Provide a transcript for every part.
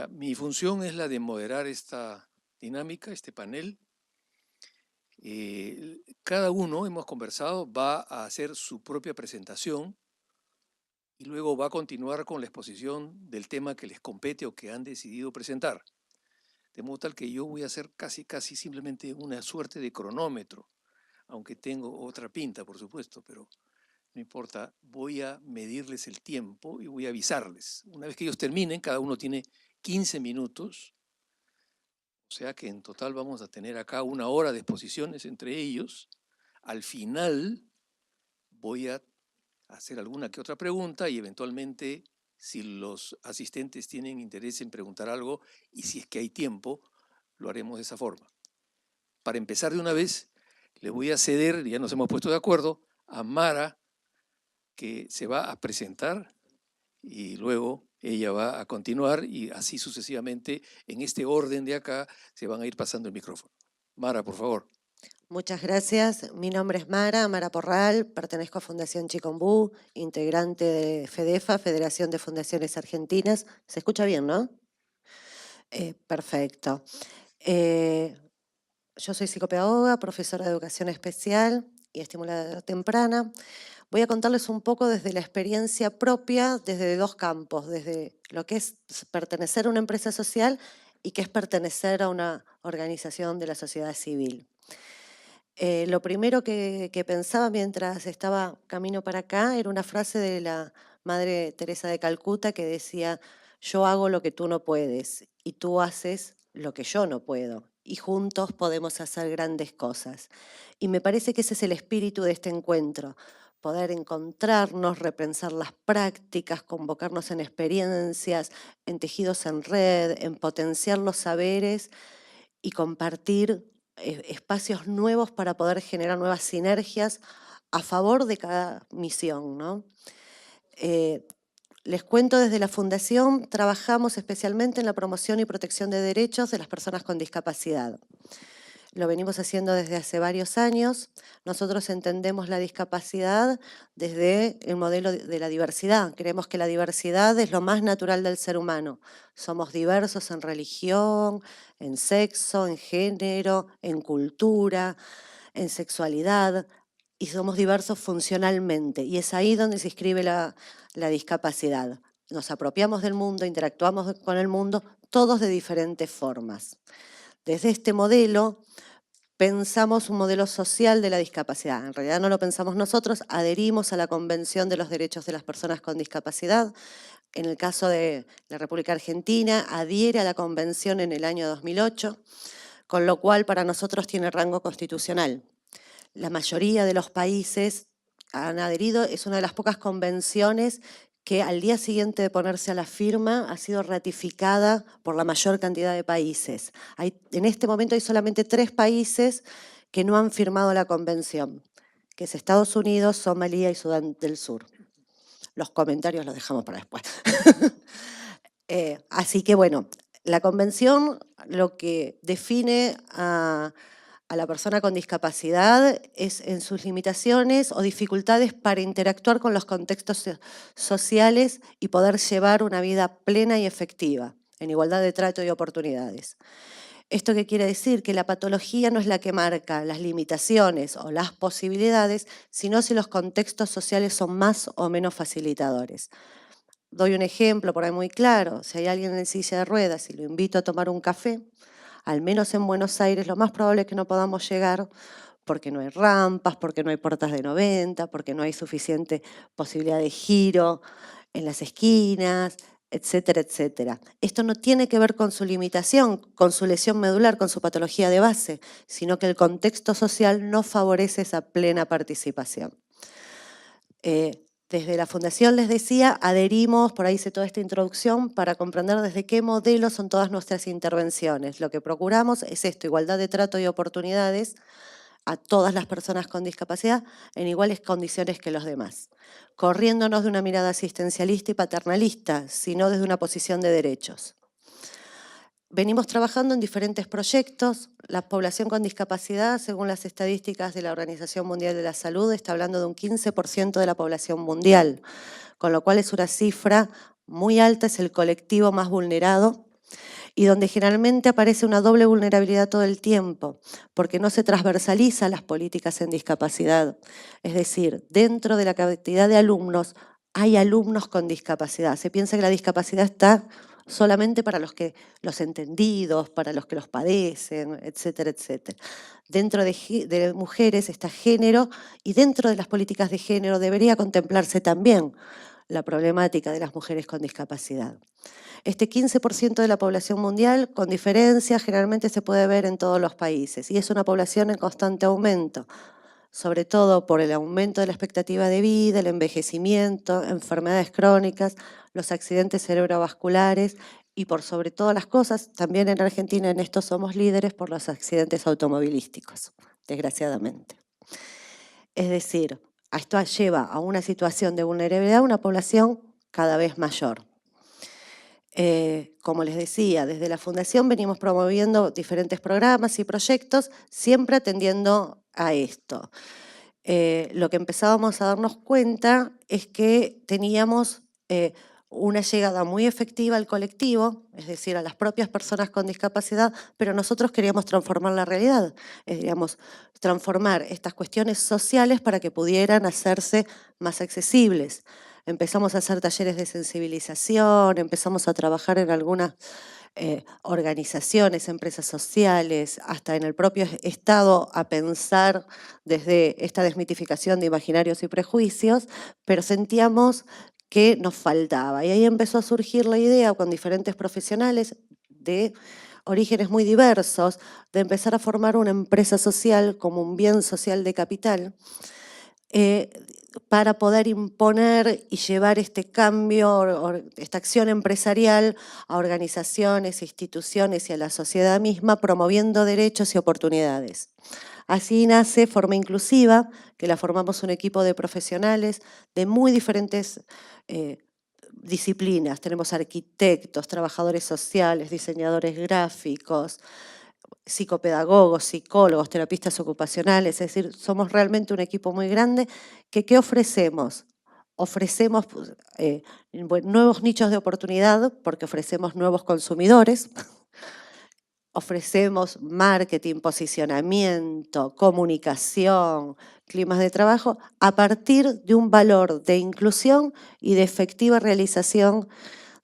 mi función es la de moderar esta dinámica, este panel. Cada uno, hemos conversado, va a hacer su propia presentación y luego va a continuar con la exposición del tema que les compete o que han decidido presentar. De modo tal que yo voy a hacer casi simplemente una suerte de cronómetro, aunque tengo otra pinta, por supuesto, pero no importa, voy a medirles el tiempo y voy a avisarles. Una vez que ellos terminen, cada uno tiene 15 minutos, o sea que en total vamos a tener acá 1 hora de exposiciones entre ellos. Al final voy a hacer alguna que otra pregunta y eventualmente, si los asistentes tienen interés en preguntar algo y si es que hay tiempo, lo haremos de esa forma. Para empezar de una vez, le voy a ceder, ya nos hemos puesto de acuerdo, a Mara, que se va a presentar y luego ella va a continuar y así sucesivamente, en este orden de acá, se van a ir pasando el micrófono. Mara, por favor. Muchas gracias. Mi nombre es Mara Porral, pertenezco a Fundación Chicombú, integrante de FEDEFA, Federación de Fundaciones Argentinas. ¿Se escucha bien, no? Perfecto. Yo soy psicopedagoga, profesora de educación especial y estimuladora temprana. Voy a contarles un poco desde la experiencia propia, desde 2 campos, desde lo que es pertenecer a una empresa social y que es pertenecer a una organización de la sociedad civil. Lo primero que pensaba mientras estaba camino para acá era una frase de la Madre Teresa de Calcuta que decía: yo hago lo que tú no puedes y tú haces lo que yo no puedo, y juntos podemos hacer grandes cosas. Y me parece que ese es el espíritu de este encuentro, poder encontrarnos, repensar las prácticas, convocarnos en experiencias, en tejidos en red, en potenciar los saberes y compartir espacios nuevos para poder generar nuevas sinergias a favor de cada misión, ¿no? Les cuento, desde la Fundación trabajamos especialmente en la promoción y protección de derechos de las personas con discapacidad. Lo venimos haciendo desde hace varios años. Nosotros entendemos la discapacidad desde el modelo de la diversidad. Creemos que la diversidad es lo más natural del ser humano. Somos diversos en religión, en sexo, en género, en cultura, en sexualidad, y somos diversos funcionalmente. Y es ahí donde se inscribe la discapacidad. Nos apropiamos del mundo, interactuamos con el mundo, todos de diferentes formas. Desde este modelo pensamos un modelo social de la discapacidad. En realidad no lo pensamos nosotros, adherimos a la Convención de los Derechos de las Personas con Discapacidad. En el caso de la República Argentina, adhiere a la Convención en el año 2008, con lo cual para nosotros tiene rango constitucional. La mayoría de los países han adherido, es una de las pocas convenciones que al día siguiente de ponerse a la firma ha sido ratificada por la mayor cantidad de países. En este momento hay solamente 3 países que no han firmado la convención, que es Estados Unidos, Somalia y Sudán del Sur. Los comentarios los dejamos para después. Así que bueno, la convención lo que define a la persona con discapacidad es en sus limitaciones o dificultades para interactuar con los contextos sociales y poder llevar una vida plena y efectiva, en igualdad de trato y oportunidades. ¿Esto qué quiere decir? Que la patología no es la que marca las limitaciones o las posibilidades, sino si los contextos sociales son más o menos facilitadores. Doy un ejemplo por ahí muy claro: si hay alguien en silla de ruedas y lo invito a tomar un café, al menos en Buenos Aires lo más probable es que no podamos llegar porque no hay rampas, porque no hay puertas de 90, porque no hay suficiente posibilidad de giro en las esquinas, etcétera, etcétera. Esto no tiene que ver con su limitación, con su lesión medular, con su patología de base, sino que el contexto social no favorece esa plena participación. Desde la Fundación, les decía, adherimos, por ahí hice toda esta introducción, para comprender desde qué modelo son todas nuestras intervenciones. Lo que procuramos es esto: igualdad de trato y oportunidades a todas las personas con discapacidad en iguales condiciones que los demás, corriéndonos de una mirada asistencialista y paternalista, sino desde una posición de derechos. Venimos trabajando en diferentes proyectos. La población con discapacidad, según las estadísticas de la Organización Mundial de la Salud, está hablando de un 15% de la población mundial, con lo cual es una cifra muy alta, es el colectivo más vulnerado. y donde generalmente aparece una doble vulnerabilidad todo el tiempo, porque no se transversaliza las políticas en discapacidad. Es decir, dentro de la cantidad de alumnos hay alumnos con discapacidad. Se piensa que la discapacidad está solamente para los entendidos, para los que los padecen, etcétera, etcétera. Dentro de mujeres está género, y dentro de las políticas de género debería contemplarse también la problemática de las mujeres con discapacidad. Este 15% de la población mundial, con diferencia, generalmente se puede ver en todos los países, y es una población en constante aumento, sobre todo por el aumento de la expectativa de vida, el envejecimiento, enfermedades crónicas, los accidentes cerebrovasculares y, por sobre todas las cosas, también en Argentina en esto somos líderes por los accidentes automovilísticos, desgraciadamente. Es decir, esto lleva a una situación de vulnerabilidad a una población cada vez mayor. Como les decía, desde la Fundación venimos promoviendo diferentes programas y proyectos, siempre atendiendo a esto. Lo que empezábamos a darnos cuenta es que teníamos una llegada muy efectiva al colectivo, es decir, a las propias personas con discapacidad, pero nosotros queríamos transformar la realidad, queríamos transformar estas cuestiones sociales para que pudieran hacerse más accesibles. Empezamos a hacer talleres de sensibilización, empezamos a trabajar en algunas organizaciones, empresas sociales, hasta en el propio Estado, a pensar desde esta desmitificación de imaginarios y prejuicios, pero sentíamos que nos faltaba. Y ahí empezó a surgir la idea con diferentes profesionales de orígenes muy diversos, de empezar a formar una empresa social como un bien social de capital, para poder imponer y llevar este cambio, esta acción empresarial a organizaciones, instituciones y a la sociedad misma, promoviendo derechos y oportunidades. Así nace Forma Inclusiva, que la formamos un equipo de profesionales de muy diferentes disciplinas. Tenemos arquitectos, trabajadores sociales, diseñadores gráficos, psicopedagogos, psicólogos, terapistas ocupacionales, es decir, somos realmente un equipo muy grande. ¿Qué ofrecemos? Ofrecemos nuevos nichos de oportunidad porque ofrecemos nuevos consumidores, ofrecemos marketing, posicionamiento, comunicación, climas de trabajo, a partir de un valor de inclusión y de efectiva realización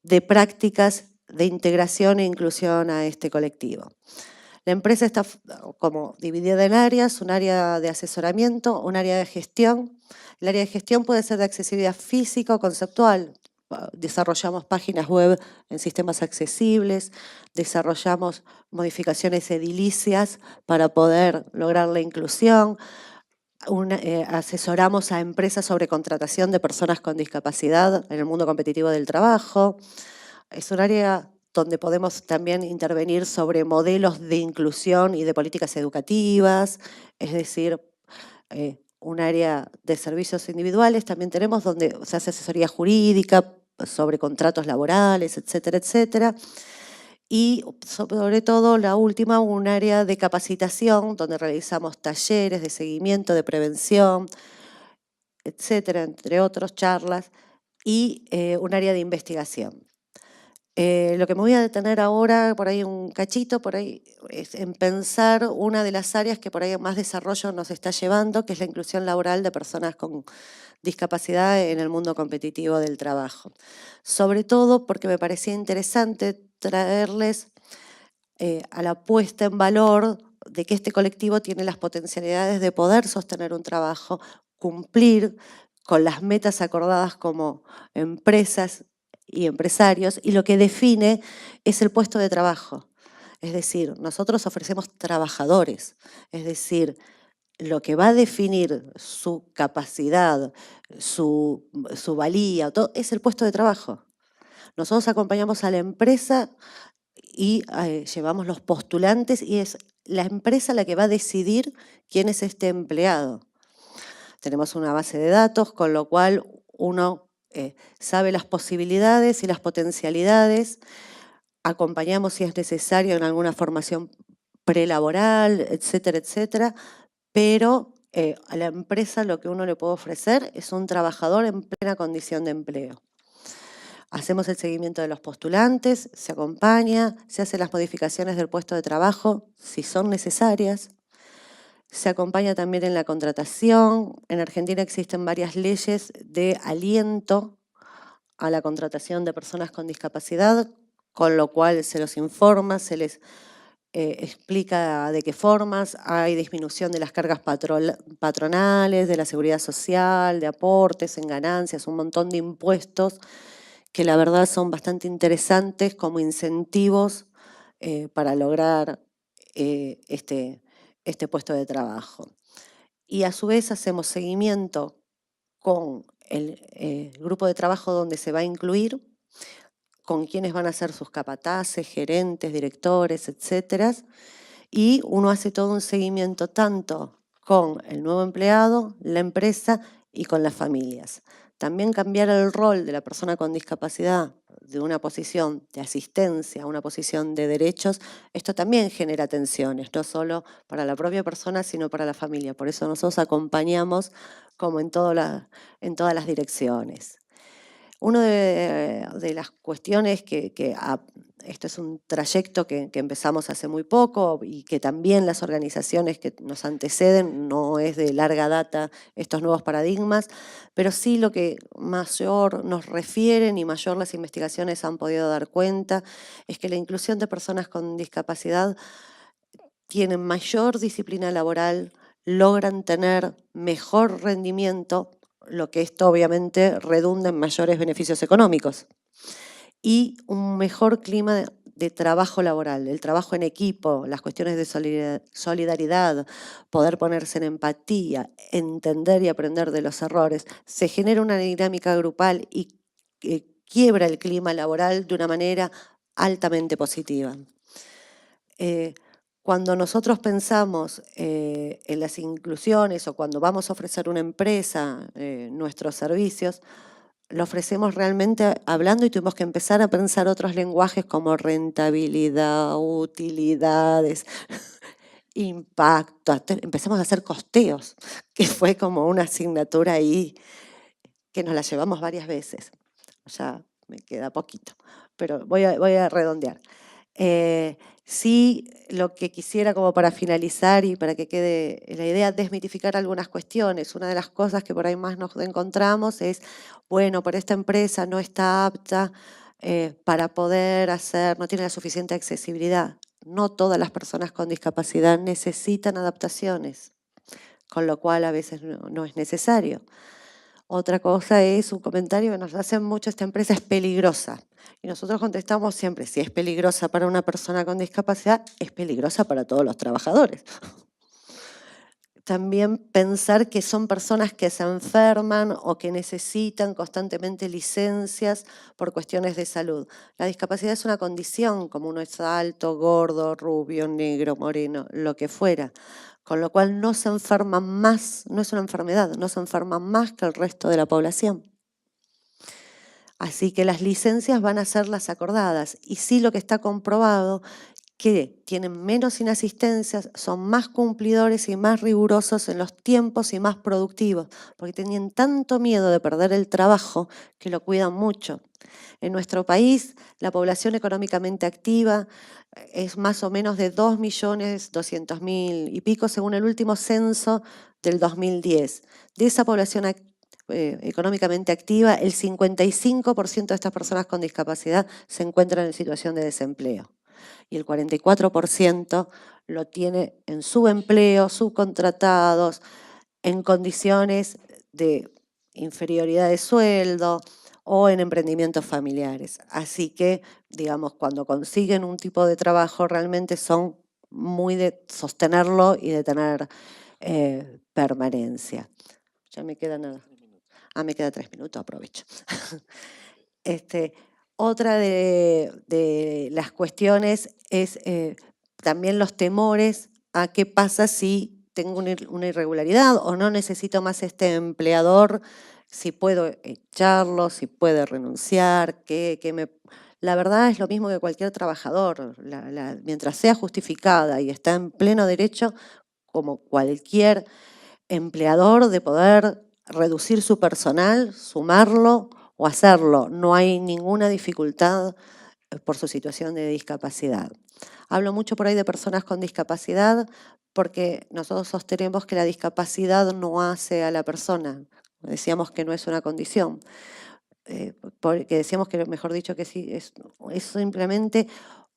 de prácticas de integración e inclusión a este colectivo. La empresa está como dividida en áreas, un área de asesoramiento, un área de gestión. El área de gestión puede ser de accesibilidad física o conceptual. Desarrollamos páginas web en sistemas accesibles, desarrollamos modificaciones edilicias para poder lograr la inclusión, asesoramos a empresas sobre contratación de personas con discapacidad en el mundo competitivo del trabajo. Es un área donde podemos también intervenir sobre modelos de inclusión y de políticas educativas, es decir, un área de servicios individuales también tenemos donde se hace asesoría jurídica sobre contratos laborales, etcétera, etcétera. Y sobre todo la última, un área de capacitación donde realizamos talleres de seguimiento, de prevención, etcétera, entre otros, charlas, y un área de investigación. Lo que me voy a detener ahora, por ahí un cachito, por ahí, es en pensar una de las áreas que por ahí más desarrollo nos está llevando, que es la inclusión laboral de personas con discapacidad en el mundo competitivo del trabajo. Sobre todo porque me parecía interesante traerles a la puesta en valor de que este colectivo tiene las potencialidades de poder sostener un trabajo, cumplir con las metas acordadas como empresas y empresarios, y lo que define es el puesto de trabajo. Es decir, nosotros ofrecemos trabajadores, es decir, lo que va a definir su capacidad, su valía, todo, es el puesto de trabajo. Nosotros acompañamos a la empresa y llevamos los postulantes y es la empresa la que va a decidir quién es este empleado. Tenemos una base de datos, con lo cual uno sabe las posibilidades y las potencialidades, acompañamos si es necesario en alguna formación prelaboral, etcétera, etcétera, pero a la empresa lo que uno le puede ofrecer es un trabajador en plena condición de empleo. Hacemos el seguimiento de los postulantes, se acompaña, se hacen las modificaciones del puesto de trabajo si son necesarias. Se acompaña también en la contratación. En Argentina existen varias leyes de aliento a la contratación de personas con discapacidad, con lo cual se los informa, se les explica de qué formas, hay disminución de las cargas patronales, de la seguridad social, de aportes en ganancias, un montón de impuestos que la verdad son bastante interesantes como incentivos para lograr este puesto de trabajo. Y a su vez hacemos seguimiento con el grupo de trabajo donde se va a incluir, con quienes van a ser sus capataces, gerentes, directores, etcétera. Y uno hace todo un seguimiento tanto con el nuevo empleado, la empresa y con las familias. También cambiar el rol de la persona con discapacidad de una posición de asistencia a una posición de derechos, esto también genera tensiones, no solo para la propia persona, sino para la familia. Por eso nosotros acompañamos como en todas las direcciones. Una de las cuestiones esto es un trayecto que empezamos hace muy poco y que también las organizaciones que nos anteceden, no es de larga data estos nuevos paradigmas, pero sí lo que mayor nos refieren y mayor las investigaciones han podido dar cuenta es que la inclusión de personas con discapacidad tienen mayor disciplina laboral, logran tener mejor rendimiento, lo que esto obviamente redunda en mayores beneficios económicos y un mejor clima de trabajo laboral, el trabajo en equipo, las cuestiones de solidaridad, poder ponerse en empatía, entender y aprender de los errores. Se genera una dinámica grupal y quiebra el clima laboral de una manera altamente positiva. Cuando nosotros pensamos en las inclusiones o cuando vamos a ofrecer una empresa nuestros servicios, lo ofrecemos realmente hablando y tuvimos que empezar a pensar otros lenguajes como rentabilidad, utilidades, impacto. Empezamos a hacer costeos, que fue como una asignatura ahí que nos la llevamos varias veces. Ya me queda poquito, pero voy a redondear. Sí, lo que quisiera como para finalizar y para que quede la idea, desmitificar algunas cuestiones. Una de las cosas que por ahí más nos encontramos es, bueno, por esta empresa no está apta para poder hacer, no tiene la suficiente accesibilidad. No todas las personas con discapacidad necesitan adaptaciones, con lo cual a veces no es necesario. Otra cosa es un comentario que nos hacen mucho: esta empresa es peligrosa. Y nosotros contestamos siempre, si es peligrosa para una persona con discapacidad, es peligrosa para todos los trabajadores. También pensar que son personas que se enferman o que necesitan constantemente licencias por cuestiones de salud. La discapacidad es una condición, como uno es alto, gordo, rubio, negro, moreno, lo que fuera. Con lo cual no se enferman más, no es una enfermedad, no se enferman más que el resto de la población. Así que las licencias van a ser las acordadas. Y sí, lo que está comprobado, que tienen menos inasistencias, son más cumplidores y más rigurosos en los tiempos y más productivos, porque tenían tanto miedo de perder el trabajo que lo cuidan mucho. En nuestro país, la población económicamente activa es más o menos de 2.200.000 y pico, según el último censo del 2010. De esa población económicamente activa, el 55% de estas personas con discapacidad se encuentran en situación de desempleo y el 44% lo tiene en subempleo, subcontratados, en condiciones de inferioridad de sueldo o en emprendimientos familiares. Así que, digamos, cuando consiguen un tipo de trabajo realmente son muy de sostenerlo y de tener permanencia. Ya me queda nada. Me queda 3 minutos, aprovecho. Otra de las cuestiones es también los temores a qué pasa si tengo una irregularidad o no necesito más este empleador, si puedo echarlo, si puede renunciar, La verdad es lo mismo que cualquier trabajador, mientras sea justificada y está en pleno derecho, como cualquier empleador, de poder reducir su personal, sumarlo o hacerlo. No hay ninguna dificultad por su situación de discapacidad. Hablo mucho por ahí de personas con discapacidad porque nosotros sostenemos que la discapacidad no hace a la persona. Decíamos que no es una condición, porque decíamos que, mejor dicho, que sí, es simplemente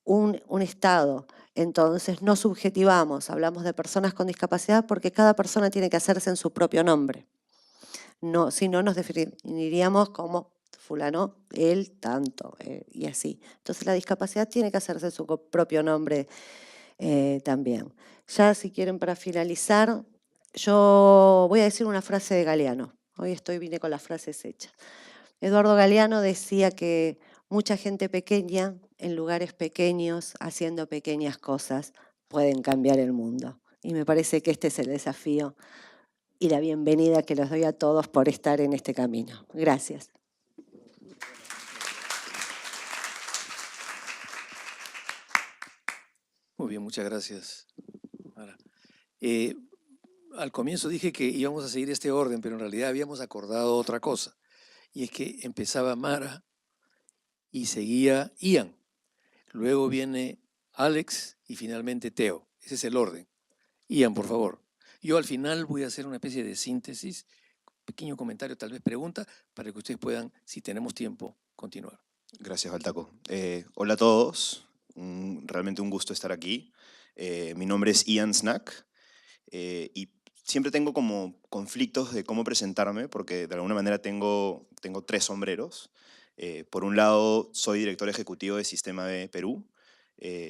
un estado. Entonces no subjetivamos, hablamos de personas con discapacidad porque cada persona tiene que hacerse en su propio nombre. No, si no, nos definiríamos como fulano, él, tanto, y así. Entonces la discapacidad tiene que hacerse su propio nombre también. Ya si quieren para finalizar, yo voy a decir una frase de Galeano. Hoy vine con las frases hechas. Eduardo Galeano decía que mucha gente pequeña, en lugares pequeños, haciendo pequeñas cosas, pueden cambiar el mundo. Y me parece que este es el desafío y la bienvenida que les doy a todos por estar en este camino. Gracias. Muy bien, muchas gracias, Mara. Al comienzo dije que íbamos a seguir este orden, pero en realidad habíamos acordado otra cosa. Y es que empezaba Mara y seguía Ian. Luego viene Alex y finalmente Teo. Ese es el orden. Ian, por favor. Yo al final voy a hacer una especie de síntesis, pequeño comentario, tal vez pregunta, para que ustedes puedan, si tenemos tiempo, continuar. Gracias, Baltaco. Hola a todos, realmente un gusto estar aquí. Mi nombre es Ian Snack y siempre tengo como conflictos de cómo presentarme porque de alguna manera tengo tres sombreros. Por un lado, soy director ejecutivo de Sistema B Perú,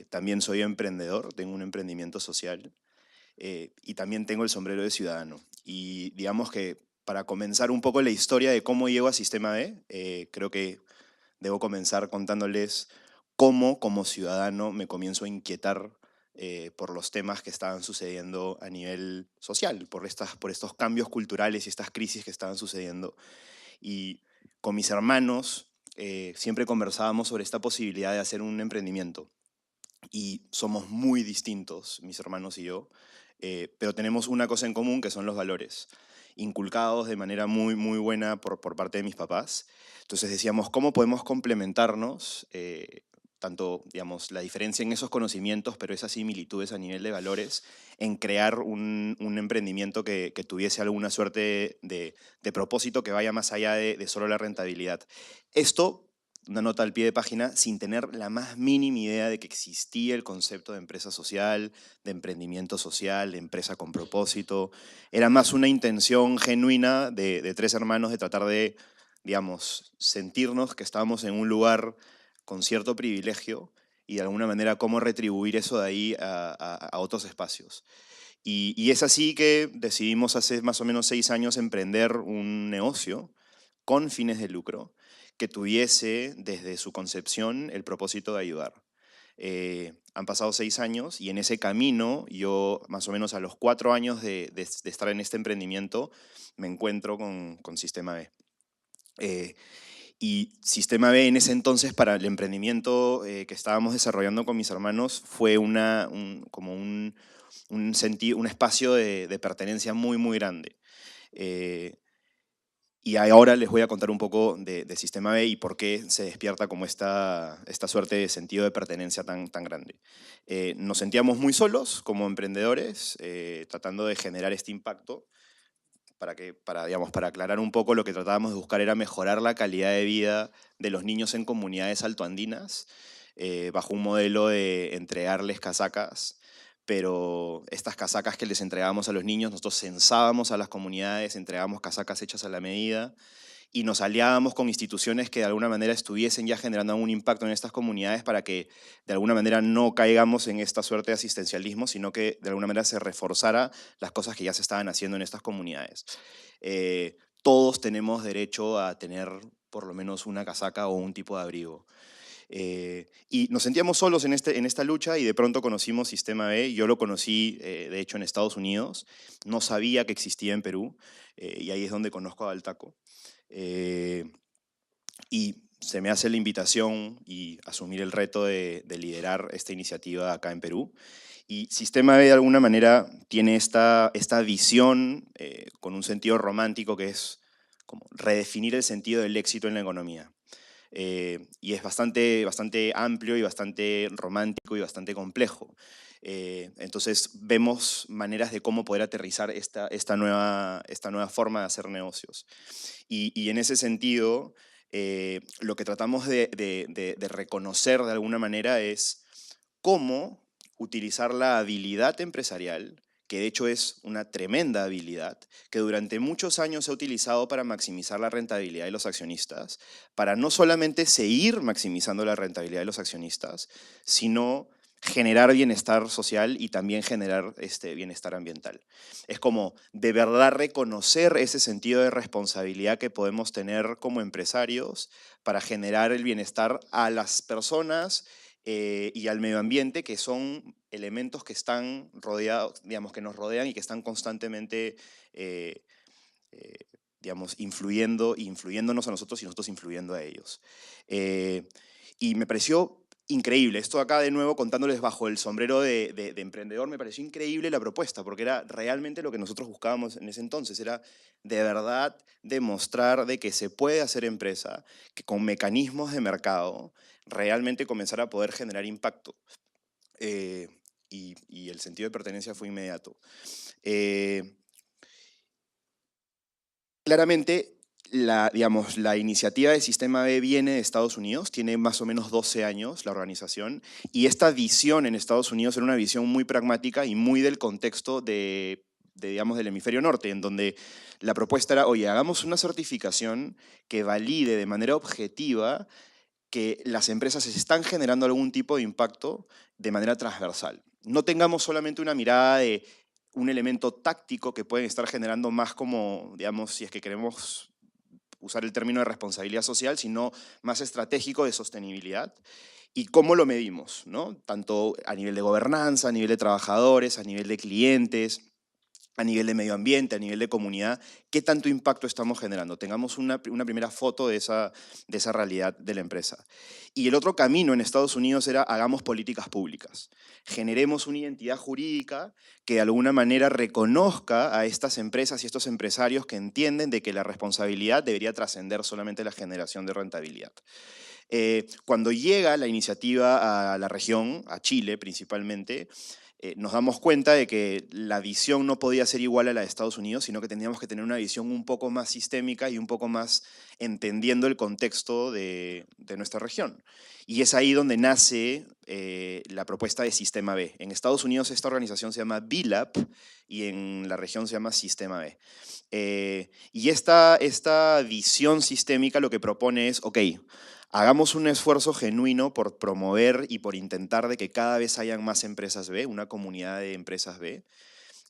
también soy emprendedor, tengo un emprendimiento social y también tengo el sombrero de ciudadano. Y digamos que para comenzar un poco la historia de cómo llego a Sistema B, creo que debo comenzar contándoles cómo, como ciudadano, me comienzo a inquietar por los temas que estaban sucediendo a nivel social, por estos cambios culturales y estas crisis que estaban sucediendo. Y con mis hermanos siempre conversábamos sobre esta posibilidad de hacer un emprendimiento. Y somos muy distintos, mis hermanos y yo, pero tenemos una cosa en común que son los valores, inculcados de manera muy buena por parte de mis papás. Entonces decíamos, ¿cómo podemos complementarnos? Tanto, digamos, la diferencia en esos conocimientos, pero esas similitudes a nivel de valores, en crear un emprendimiento que tuviese alguna suerte de propósito que vaya más allá de solo la rentabilidad. Esto, una nota al pie de página, sin tener la más mínima idea de que existía el concepto de empresa social, de emprendimiento social, de empresa con propósito. Era más una intención genuina de tres hermanos de tratar de, digamos, sentirnos que estábamos en un lugar con cierto privilegio y de alguna manera cómo retribuir eso de ahí a otros espacios. Y es así que decidimos hace más o menos 6 años emprender un negocio con fines de lucro que tuviese desde su concepción el propósito de ayudar. Han pasado 6 años y en ese camino yo más o menos a los 4 años de estar en este emprendimiento me encuentro con Sistema B. Y Sistema B en ese entonces para el emprendimiento que estábamos desarrollando con mis hermanos fue como un espacio de pertenencia muy grande. Y ahora les voy a contar un poco de Sistema B y por qué se despierta como esta suerte de sentido de pertenencia tan grande. Nos sentíamos muy solos como emprendedores, tratando de generar este impacto. Para aclarar un poco, lo que tratábamos de buscar era mejorar la calidad de vida de los niños en comunidades altoandinas, bajo un modelo de entregarles casacas, pero estas casacas que les entregábamos a los niños, nosotros censábamos a las comunidades, entregábamos casacas hechas a la medida, y nos aliábamos con instituciones que de alguna manera estuviesen ya generando un impacto en estas comunidades para que de alguna manera no caigamos en esta suerte de asistencialismo, sino que de alguna manera se reforzara las cosas que ya se estaban haciendo en estas comunidades. Todos tenemos derecho a tener por lo menos una casaca o un tipo de abrigo. Y nos sentíamos solos en esta lucha y de pronto conocimos Sistema B. Yo lo conocí, de hecho, en Estados Unidos. No sabía que existía en Perú y ahí es donde conozco a Baltaco. Y se me hace la invitación y asumir el reto de liderar esta iniciativa acá en Perú. Y Sistema B de alguna manera tiene esta visión con un sentido romántico que es como redefinir el sentido del éxito en la economía. Y es bastante amplio y bastante romántico y bastante complejo. Entonces vemos maneras de cómo poder aterrizar esta nueva forma de hacer negocios. Y en ese sentido, lo que tratamos de reconocer de alguna manera es cómo utilizar la habilidad empresarial, que de hecho es una tremenda habilidad, que durante muchos años se ha utilizado para maximizar la rentabilidad de los accionistas, para no solamente seguir maximizando la rentabilidad de los accionistas, sino generar bienestar social y también generar bienestar ambiental. Es como de verdad reconocer ese sentido de responsabilidad que podemos tener como empresarios para generar el bienestar a las personas y al medio ambiente, que son elementos que están rodeados, digamos, que nos rodean y que están constantemente, eh, eh, digamos, influyéndonos a nosotros y nosotros influyendo a ellos. Y me pareció increíble, esto acá de nuevo contándoles bajo el sombrero de emprendedor, me pareció increíble la propuesta, porque era realmente lo que nosotros buscábamos en ese entonces, era de verdad demostrar de que se puede hacer empresa, que con mecanismos de mercado realmente comenzar a poder generar impacto. Y el sentido de pertenencia fue inmediato. Claramente, digamos, la iniciativa de Sistema B viene de Estados Unidos, tiene más o menos 12 años la organización, y esta visión en Estados Unidos era una visión muy pragmática y muy del contexto digamos, del hemisferio norte, en donde la propuesta era, oye, hagamos una certificación que valide de manera objetiva que las empresas están generando algún tipo de impacto de manera transversal. No tengamos solamente una mirada de un elemento táctico que pueden estar generando más como, digamos, si es que queremos usar el término de responsabilidad social, sino más estratégico de sostenibilidad. ¿Y cómo lo medimos? ¿No? Tanto a nivel de gobernanza, a nivel de trabajadores, a nivel de clientes, a nivel de medio ambiente, a nivel de comunidad, qué tanto impacto estamos generando. Tengamos una primera foto de esa realidad de la empresa. Y el otro camino en Estados Unidos era hagamos políticas públicas. Generemos una identidad jurídica que de alguna manera reconozca a estas empresas y estos empresarios que entienden de que la responsabilidad debería trascender solamente la generación de rentabilidad. Cuando llega la iniciativa a la región, a Chile principalmente, nos damos cuenta de que la visión no podía ser igual a la de Estados Unidos, sino que teníamos que tener una visión un poco más sistémica y un poco más entendiendo el contexto de nuestra región. Y es ahí donde nace la propuesta de Sistema B. En Estados Unidos esta organización se llama BILAP y en la región se llama Sistema B. Y esta visión sistémica lo que propone es, ok, hagamos un esfuerzo genuino por promover y por intentar de que cada vez hayan más empresas B, una comunidad de empresas B,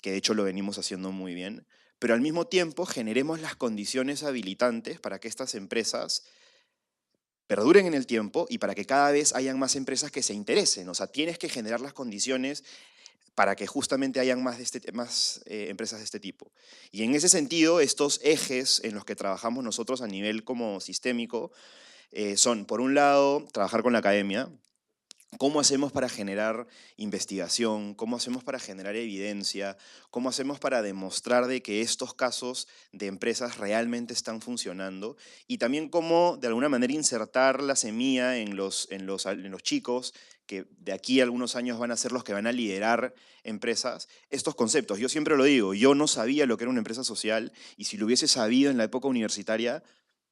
que de hecho lo venimos haciendo muy bien, pero al mismo tiempo generemos las condiciones habilitantes para que estas empresas perduren en el tiempo y para que cada vez hayan más empresas que se interesen. O sea, tienes que generar las condiciones para que justamente hayan más empresas de este tipo. Y en ese sentido, estos ejes en los que trabajamos nosotros a nivel como sistémico son, por un lado, trabajar con la academia. ¿Cómo hacemos para generar investigación? ¿Cómo hacemos para generar evidencia? ¿Cómo hacemos para demostrar de que estos casos de empresas realmente están funcionando? Y también cómo, de alguna manera, insertar la semilla en los chicos que de aquí a algunos años van a ser los que van a liderar empresas, estos conceptos. Yo siempre lo digo, yo no sabía lo que era una empresa social y si lo hubiese sabido en la época universitaria,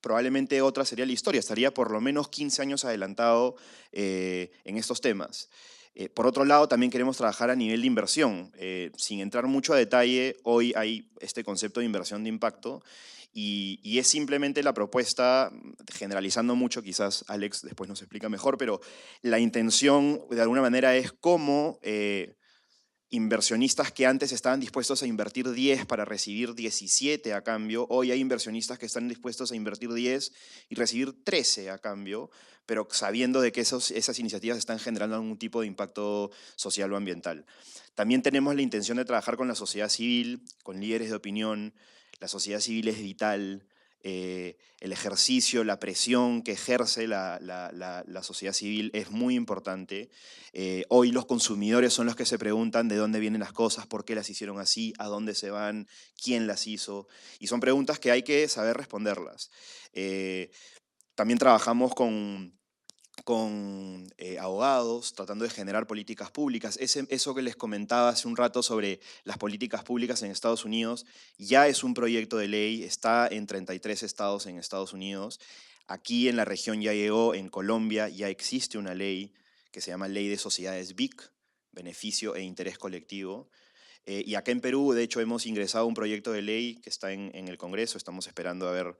probablemente otra sería la historia, estaría por lo menos 15 años adelantado en estos temas. Por otro lado, también queremos trabajar a nivel de inversión. Sin entrar mucho a detalle, hoy hay este concepto de inversión de impacto y es simplemente la propuesta, generalizando mucho, quizás Alex después nos explica mejor, pero la intención de alguna manera es cómo inversionistas que antes estaban dispuestos a invertir 10 para recibir 17 a cambio, hoy hay inversionistas que están dispuestos a invertir 10 y recibir 13 a cambio, pero sabiendo de que esas iniciativas están generando algún tipo de impacto social o ambiental. También tenemos la intención de trabajar con la sociedad civil, con líderes de opinión. La sociedad civil es vital. el ejercicio, la presión que ejerce la sociedad civil es muy importante. Hoy los consumidores son los que se preguntan de dónde vienen las cosas, por qué las hicieron así, a dónde se van, quién las hizo, y son preguntas que hay que saber responderlas. También trabajamos con abogados, tratando de generar políticas públicas. Eso que les comentaba hace un rato sobre las políticas públicas en Estados Unidos, ya es un proyecto de ley, está en 33 estados en Estados Unidos. Aquí en la región ya llegó, en Colombia ya existe una ley que se llama Ley de Sociedades BIC, Beneficio e Interés Colectivo. Y acá en Perú, de hecho, hemos ingresado un proyecto de ley que está en el Congreso. Estamos esperando a ver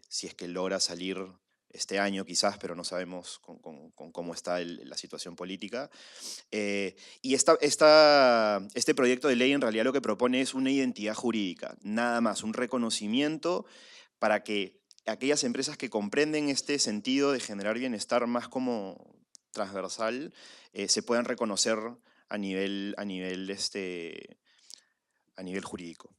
si es que logra salir este año quizás, pero no sabemos con cómo está la situación política. Y este proyecto de ley en realidad lo que propone es una identidad jurídica, nada más, un reconocimiento para que aquellas empresas que comprenden este sentido de generar bienestar más como transversal se puedan reconocer a nivel jurídico.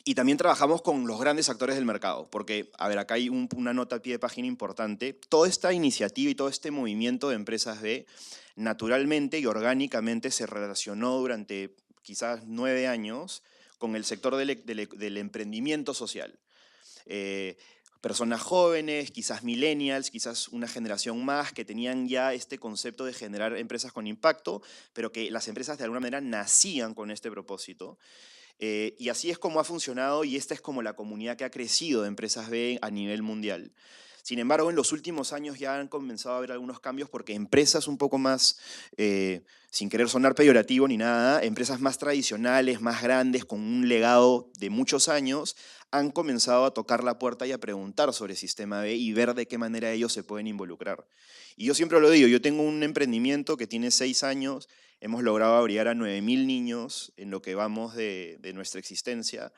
Y también trabajamos con los grandes actores del mercado, porque, a ver, acá hay una nota a pie de página importante. Toda esta iniciativa y todo este movimiento de Empresas B, naturalmente y orgánicamente se relacionó durante quizás 9 años con el sector del emprendimiento social. Personas jóvenes, quizás millennials, quizás una generación más que tenían ya este concepto de generar empresas con impacto, pero que las empresas de alguna manera nacían con este propósito. Y así es como ha funcionado y esta es como la comunidad que ha crecido de Empresas B a nivel mundial. Sin embargo, en los últimos años ya han comenzado a haber algunos cambios porque empresas un poco más, sin querer sonar peyorativo ni nada, empresas más tradicionales, más grandes, con un legado de muchos años, han comenzado a tocar la puerta y a preguntar sobre Sistema B y ver de qué manera ellos se pueden involucrar. Y yo siempre lo digo, yo tengo un emprendimiento que tiene 6 años, hemos logrado abrigar a 9.000 niños en lo que vamos de nuestra existencia,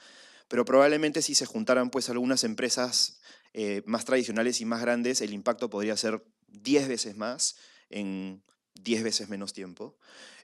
pero probablemente si se juntaran pues algunas empresas más tradicionales y más grandes, el impacto podría ser 10 veces más en 10 veces menos tiempo.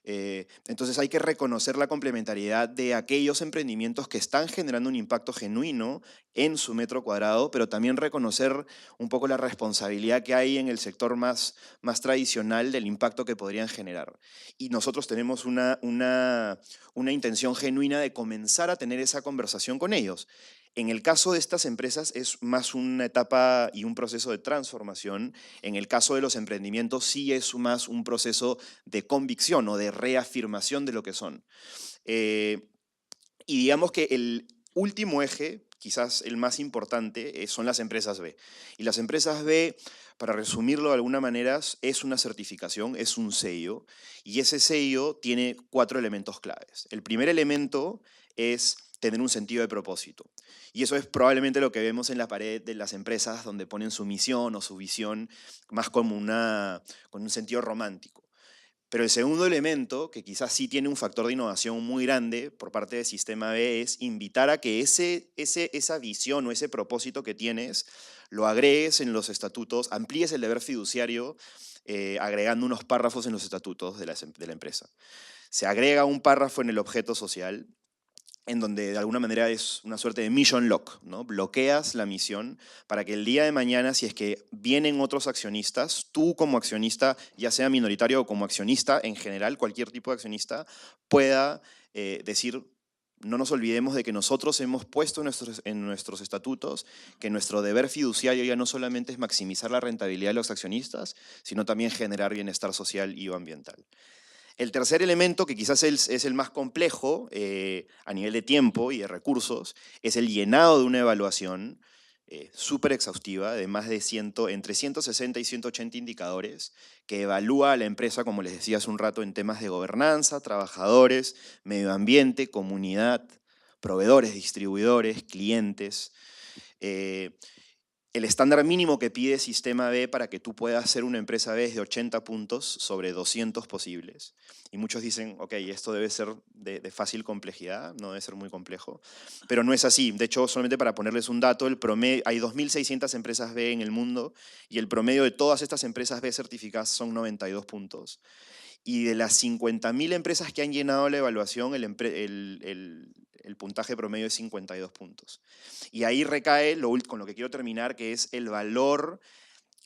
Entonces hay que reconocer la complementariedad de aquellos emprendimientos que están generando un impacto genuino en su metro cuadrado, pero también reconocer un poco la responsabilidad que hay en el sector más tradicional del impacto que podrían generar. Y nosotros tenemos una intención genuina de comenzar a tener esa conversación con ellos. En el caso de estas empresas es más una etapa y un proceso de transformación. En el caso de los emprendimientos sí es más un proceso de convicción o de reafirmación de lo que son. Y digamos que el último eje, quizás el más importante, son las empresas B. Y las empresas B, para resumirlo de alguna manera, es una certificación, es un sello, y ese sello tiene 4 elementos claves. El primer elemento es tener un sentido de propósito. Y eso es probablemente lo que vemos en la pared de las empresas donde ponen su misión o su visión más como con un sentido romántico. Pero el segundo elemento, que quizás sí tiene un factor de innovación muy grande por parte del Sistema B, es invitar a que esa visión o ese propósito que tienes lo agregues en los estatutos, amplíes el deber fiduciario agregando unos párrafos en los estatutos de la empresa. Se agrega un párrafo en el objeto social, en donde de alguna manera es una suerte de mission lock, ¿no? Bloqueas la misión para que el día de mañana, si es que vienen otros accionistas, tú como accionista, ya sea minoritario o como accionista, en general, cualquier tipo de accionista, pueda decir, no nos olvidemos de que nosotros hemos puesto en nuestros estatutos que nuestro deber fiduciario ya no solamente es maximizar la rentabilidad de los accionistas, sino también generar bienestar social y ambiental. El tercer elemento, que quizás es el más complejo a nivel de tiempo y de recursos, es el llenado de una evaluación súper exhaustiva de más de entre 160 y 180 indicadores que evalúa a la empresa, como les decía hace un rato, en temas de gobernanza, trabajadores, medio ambiente, comunidad, proveedores, distribuidores, clientes. El estándar mínimo que pide Sistema B para que tú puedas ser una empresa B es de 80 puntos sobre 200 posibles. Y muchos dicen, ok, esto debe ser de fácil complejidad, no debe ser muy complejo. Pero no es así. De hecho, solamente para ponerles un dato, hay 2.600 empresas B en el mundo y el promedio de todas estas empresas B certificadas son 92 puntos. Y de las 50.000 empresas que han llenado la evaluación, el el puntaje promedio es 52 puntos. Y ahí recae con lo que quiero terminar, que es el valor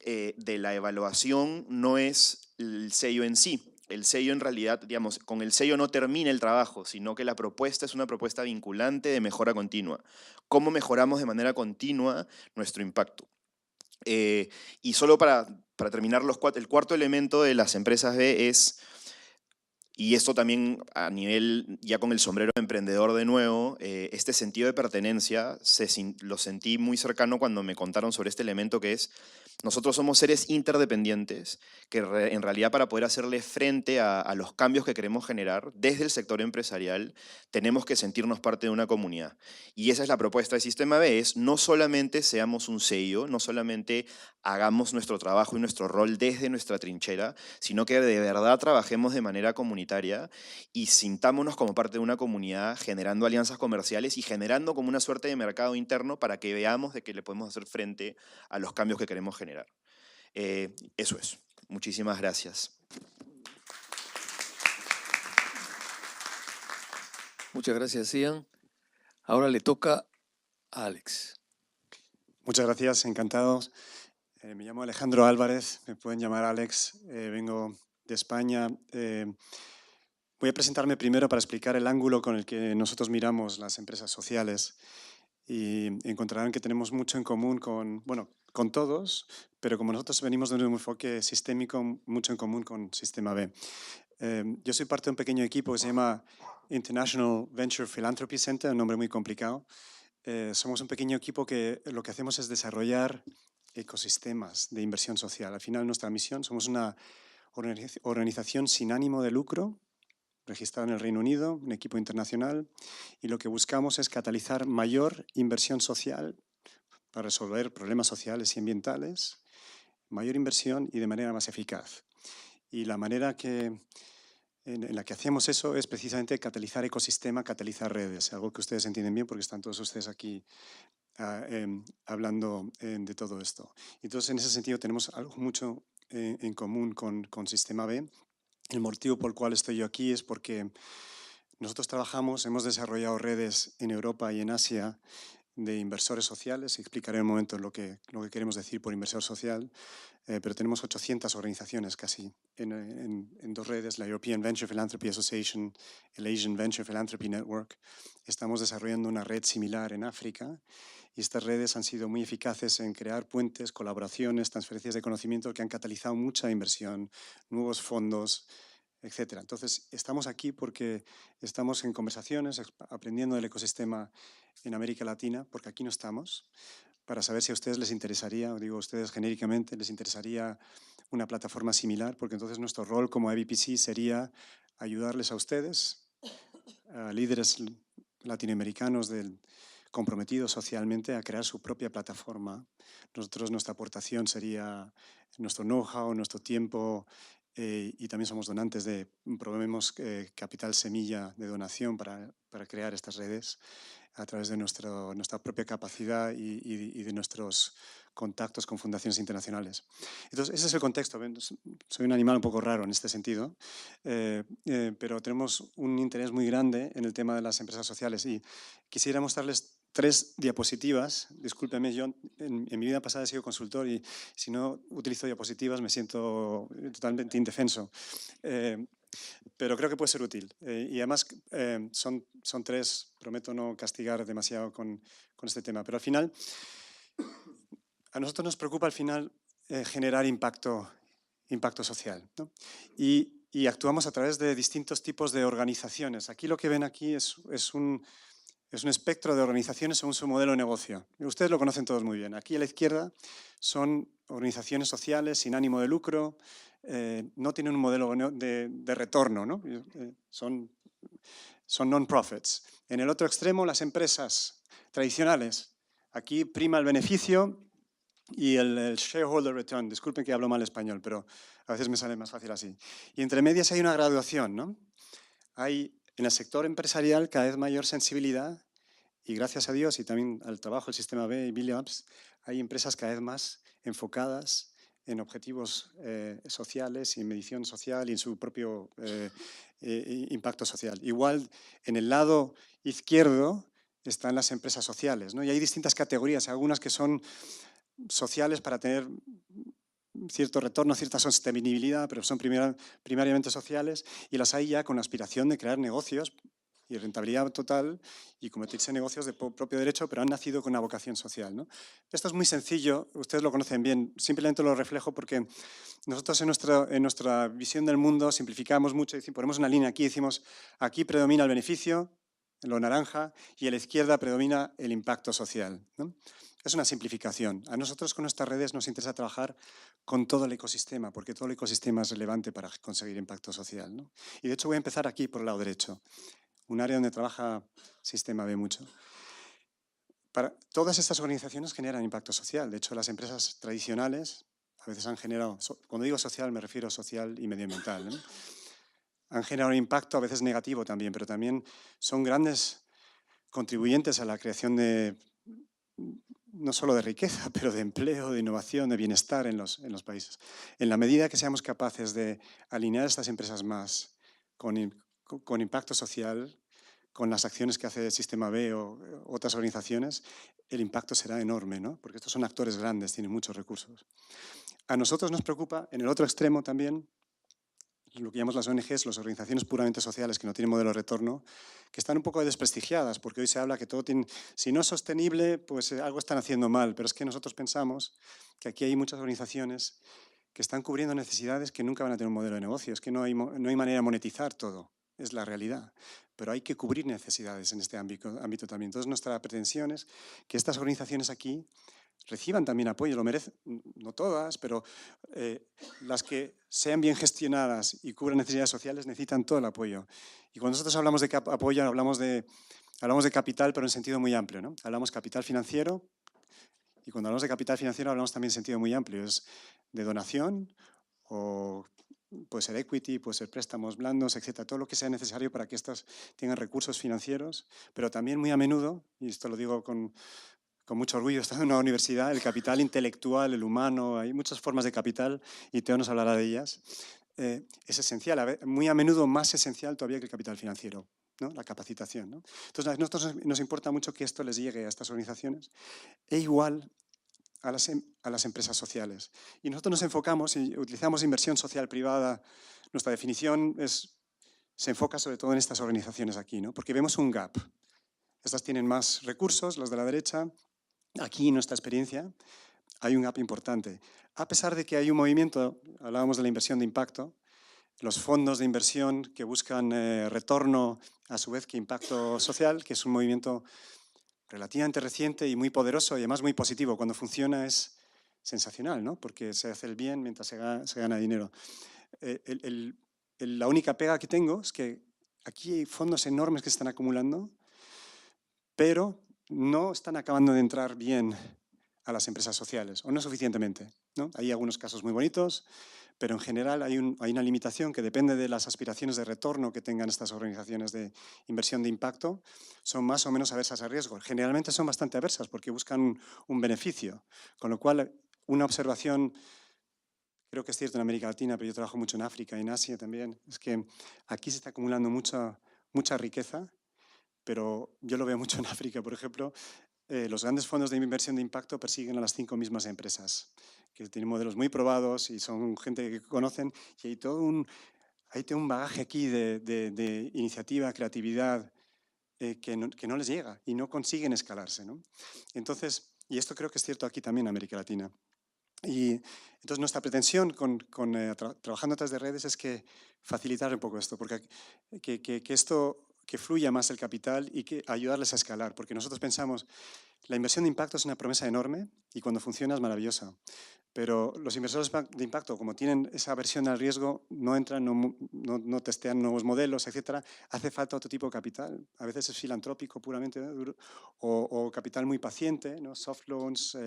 de la evaluación no es el sello en sí. El sello en realidad, digamos, con el sello no termina el trabajo, sino que la propuesta es una propuesta vinculante de mejora continua. ¿Cómo mejoramos de manera continua nuestro impacto? Y solo para terminar, el cuarto elemento de las empresas B es, y esto también a nivel, ya con el sombrero de emprendedor de nuevo, este sentido de pertenencia lo sentí muy cercano cuando me contaron sobre este elemento que es, nosotros somos seres interdependientes que en realidad para poder hacerle frente a los cambios que queremos generar desde el sector empresarial, tenemos que sentirnos parte de una comunidad. Y esa es la propuesta de Sistema B, es no solamente seamos un sello, no solamente hagamos nuestro trabajo y nuestro rol desde nuestra trinchera, sino que de verdad trabajemos de manera comunitaria y sintámonos como parte de una comunidad, generando alianzas comerciales y generando como una suerte de mercado interno para que veamos de que le podemos hacer frente a los cambios que queremos generar. Eso es. Muchísimas gracias. Muchas gracias, Ian. Ahora le toca a Alex. Muchas gracias, encantados. Me llamo Alejandro Álvarez, me pueden llamar Alex, vengo de España. Voy a presentarme primero para explicar el ángulo con el que nosotros miramos las empresas sociales y encontrarán que tenemos mucho en común con todos, pero como nosotros venimos de un enfoque sistémico, mucho en común con Sistema B. Yo soy parte de un pequeño equipo que se llama International Venture Philanthropy Center, un nombre muy complicado. Somos un pequeño equipo que lo que hacemos es desarrollar ecosistemas de inversión social. Al final, nuestra misión, somos una organización sin ánimo de lucro, registrada en el Reino Unido, un equipo internacional, y lo que buscamos es catalizar mayor inversión social para resolver problemas sociales y ambientales, mayor inversión y de manera más eficaz. Y la manera en la que hacemos eso es precisamente catalizar ecosistema, catalizar redes, algo que ustedes entienden bien porque están todos ustedes aquí hablando de todo esto. Entonces, en ese sentido, tenemos algo mucho en común con Sistema B. El motivo por el cual estoy yo aquí es porque nosotros hemos desarrollado redes en Europa y en Asia de inversores sociales. Explicaré en un momento lo que queremos decir por inversor social, pero tenemos 800 organizaciones casi en dos redes, la European Venture Philanthropy Association, el Asian Venture Philanthropy Network. Estamos desarrollando una red similar en África y estas redes han sido muy eficaces en crear puentes, colaboraciones, transferencias de conocimiento que han catalizado mucha inversión, nuevos fondos, etcétera. Entonces, estamos aquí porque estamos en conversaciones, aprendiendo del ecosistema en América Latina, porque aquí no estamos, para saber si a ustedes les interesaría, o digo a ustedes genéricamente, les interesaría una plataforma similar, porque entonces nuestro rol como IBPC sería ayudarles a ustedes, a líderes latinoamericanos comprometidos socialmente, a crear su propia plataforma. Nuestra aportación sería nuestro know-how, nuestro tiempo, y también somos donantes promovemos capital semilla de donación para crear estas redes a través de nuestra propia capacidad y de nuestros contactos con fundaciones internacionales. Entonces, ese es el contexto. Soy un animal un poco raro en este sentido, pero tenemos un interés muy grande en el tema de las empresas sociales y quisiera mostrarles 3 diapositivas. Discúlpeme, yo en mi vida pasada he sido consultor y si no utilizo diapositivas me siento totalmente indefenso. Pero creo que puede ser útil. Y además son 3, prometo no castigar demasiado con este tema. Pero al final, a nosotros nos preocupa al final generar impacto social, ¿no? Y actuamos a través de distintos tipos de organizaciones. Aquí lo que ven aquí es un espectro de organizaciones según su modelo de negocio. Ustedes lo conocen todos muy bien. Aquí a la izquierda son organizaciones sociales sin ánimo de lucro, no tienen un modelo de retorno, ¿no? Son non-profits. En el otro extremo, las empresas tradicionales. Aquí prima el beneficio y el shareholder return. Disculpen que hablo mal español, pero a veces me sale más fácil así. Y entre medias hay una graduación, ¿no? Hay en el sector empresarial cada vez mayor sensibilidad y gracias a Dios y también al trabajo del Sistema B y Billy Ops, hay empresas cada vez más enfocadas en objetivos sociales y en medición social y en su propio impacto social. Igual, en el lado izquierdo están las empresas sociales, ¿no? Y hay distintas categorías, algunas que son sociales para tener cierto retorno, cierta sostenibilidad, pero son primariamente sociales, y las hay ya con la aspiración de crear negocios y rentabilidad total y convertirse en negocios de propio derecho, pero han nacido con una vocación social, ¿no? Esto es muy sencillo, ustedes lo conocen bien, simplemente lo reflejo porque nosotros en nuestra visión del mundo simplificamos mucho, ponemos una línea aquí y decimos aquí predomina el beneficio, lo naranja, y a la izquierda predomina el impacto social, ¿no? Es una simplificación. A nosotros con nuestras redes nos interesa trabajar con todo el ecosistema, porque todo el ecosistema es relevante para conseguir impacto social, ¿no? Y de hecho voy a empezar aquí por el lado derecho, un área donde trabaja Sistema B mucho. Todas estas organizaciones generan impacto social. De hecho, las empresas tradicionales a veces han generado, cuando digo social me refiero a social y medioambiental, ¿no? Han generado un impacto a veces negativo también, pero también son grandes contribuyentes a la creación de, no solo de riqueza, pero de empleo, de innovación, de bienestar en los países. En la medida que seamos capaces de alinear estas empresas más con impacto social, con las acciones que hace el Sistema B o otras organizaciones, el impacto será enorme, ¿no? Porque estos son actores grandes, tienen muchos recursos. A nosotros nos preocupa, en el otro extremo también, lo que llamamos las ONGs, las organizaciones puramente sociales que no tienen modelo de retorno, que están un poco desprestigiadas, porque hoy se habla que todo tiene, si no es sostenible, pues algo están haciendo mal, pero es que nosotros pensamos que aquí hay muchas organizaciones que están cubriendo necesidades que nunca van a tener un modelo de negocio, es que no hay manera de monetizar todo, es la realidad, pero hay que cubrir necesidades en este ámbito también. Entonces nuestra pretensión es que estas organizaciones aquí reciban también apoyo, lo merecen, no todas, pero las que sean bien gestionadas y cubran necesidades sociales necesitan todo el apoyo. Y cuando nosotros hablamos de apoyo, hablamos de capital, pero en sentido muy amplio, ¿no? Hablamos capital financiero, y cuando hablamos de capital financiero hablamos también en sentido muy amplio, es de donación o puede ser equity, puede ser préstamos blandos, etcétera, todo lo que sea necesario para que estas tengan recursos financieros, pero también muy a menudo, y esto lo digo con mucho orgullo, estando en una universidad, el capital intelectual, el humano, hay muchas formas de capital y Teo nos hablará de ellas, es esencial, muy a menudo más esencial todavía que el capital financiero, ¿no? La capacitación, ¿no? Entonces, a nosotros nos importa mucho que esto les llegue a estas organizaciones e igual a las empresas sociales. Y nosotros nos enfocamos y utilizamos inversión social privada. Nuestra definición se enfoca sobre todo en estas organizaciones aquí, ¿no? Porque vemos un gap. Estas tienen más recursos, las de la derecha. Aquí, en nuestra experiencia, hay un gap importante. A pesar de que hay un movimiento, hablábamos de la inversión de impacto, los fondos de inversión que buscan retorno a su vez que impacto social, que es un movimiento relativamente reciente y muy poderoso y además muy positivo. Cuando funciona es sensacional, ¿no? Porque se hace el bien mientras se gana dinero. La única pega que tengo es que aquí hay fondos enormes que se están acumulando, pero no están acabando de entrar bien a las empresas sociales, o no suficientemente, ¿no? Hay algunos casos muy bonitos, pero en general hay una limitación que depende de las aspiraciones de retorno que tengan estas organizaciones de inversión de impacto, son más o menos aversas a riesgo. Generalmente son bastante aversas porque buscan un beneficio, con lo cual una observación, creo que es cierto en América Latina, pero yo trabajo mucho en África y en Asia también, es que aquí se está acumulando mucha riqueza, pero yo lo veo mucho en África, por ejemplo. Los grandes fondos de inversión de impacto persiguen a las 5 mismas empresas, que tienen modelos muy probados y son gente que conocen, y hay todo un bagaje aquí de iniciativa, creatividad, que no les llega y no consiguen escalarse, ¿no? Entonces, y esto creo que es cierto aquí también en América Latina. Y entonces nuestra pretensión trabajando a través de redes es que facilitar un poco esto, porque que fluya más el capital y que ayudarles a escalar, porque nosotros pensamos, la inversión de impacto es una promesa enorme y cuando funciona es maravillosa, pero los inversores de impacto, como tienen esa aversión al riesgo, no entran, no testean nuevos modelos, etcétera, hace falta otro tipo de capital, a veces es filantrópico puramente, o capital muy paciente, ¿no? Soft loans,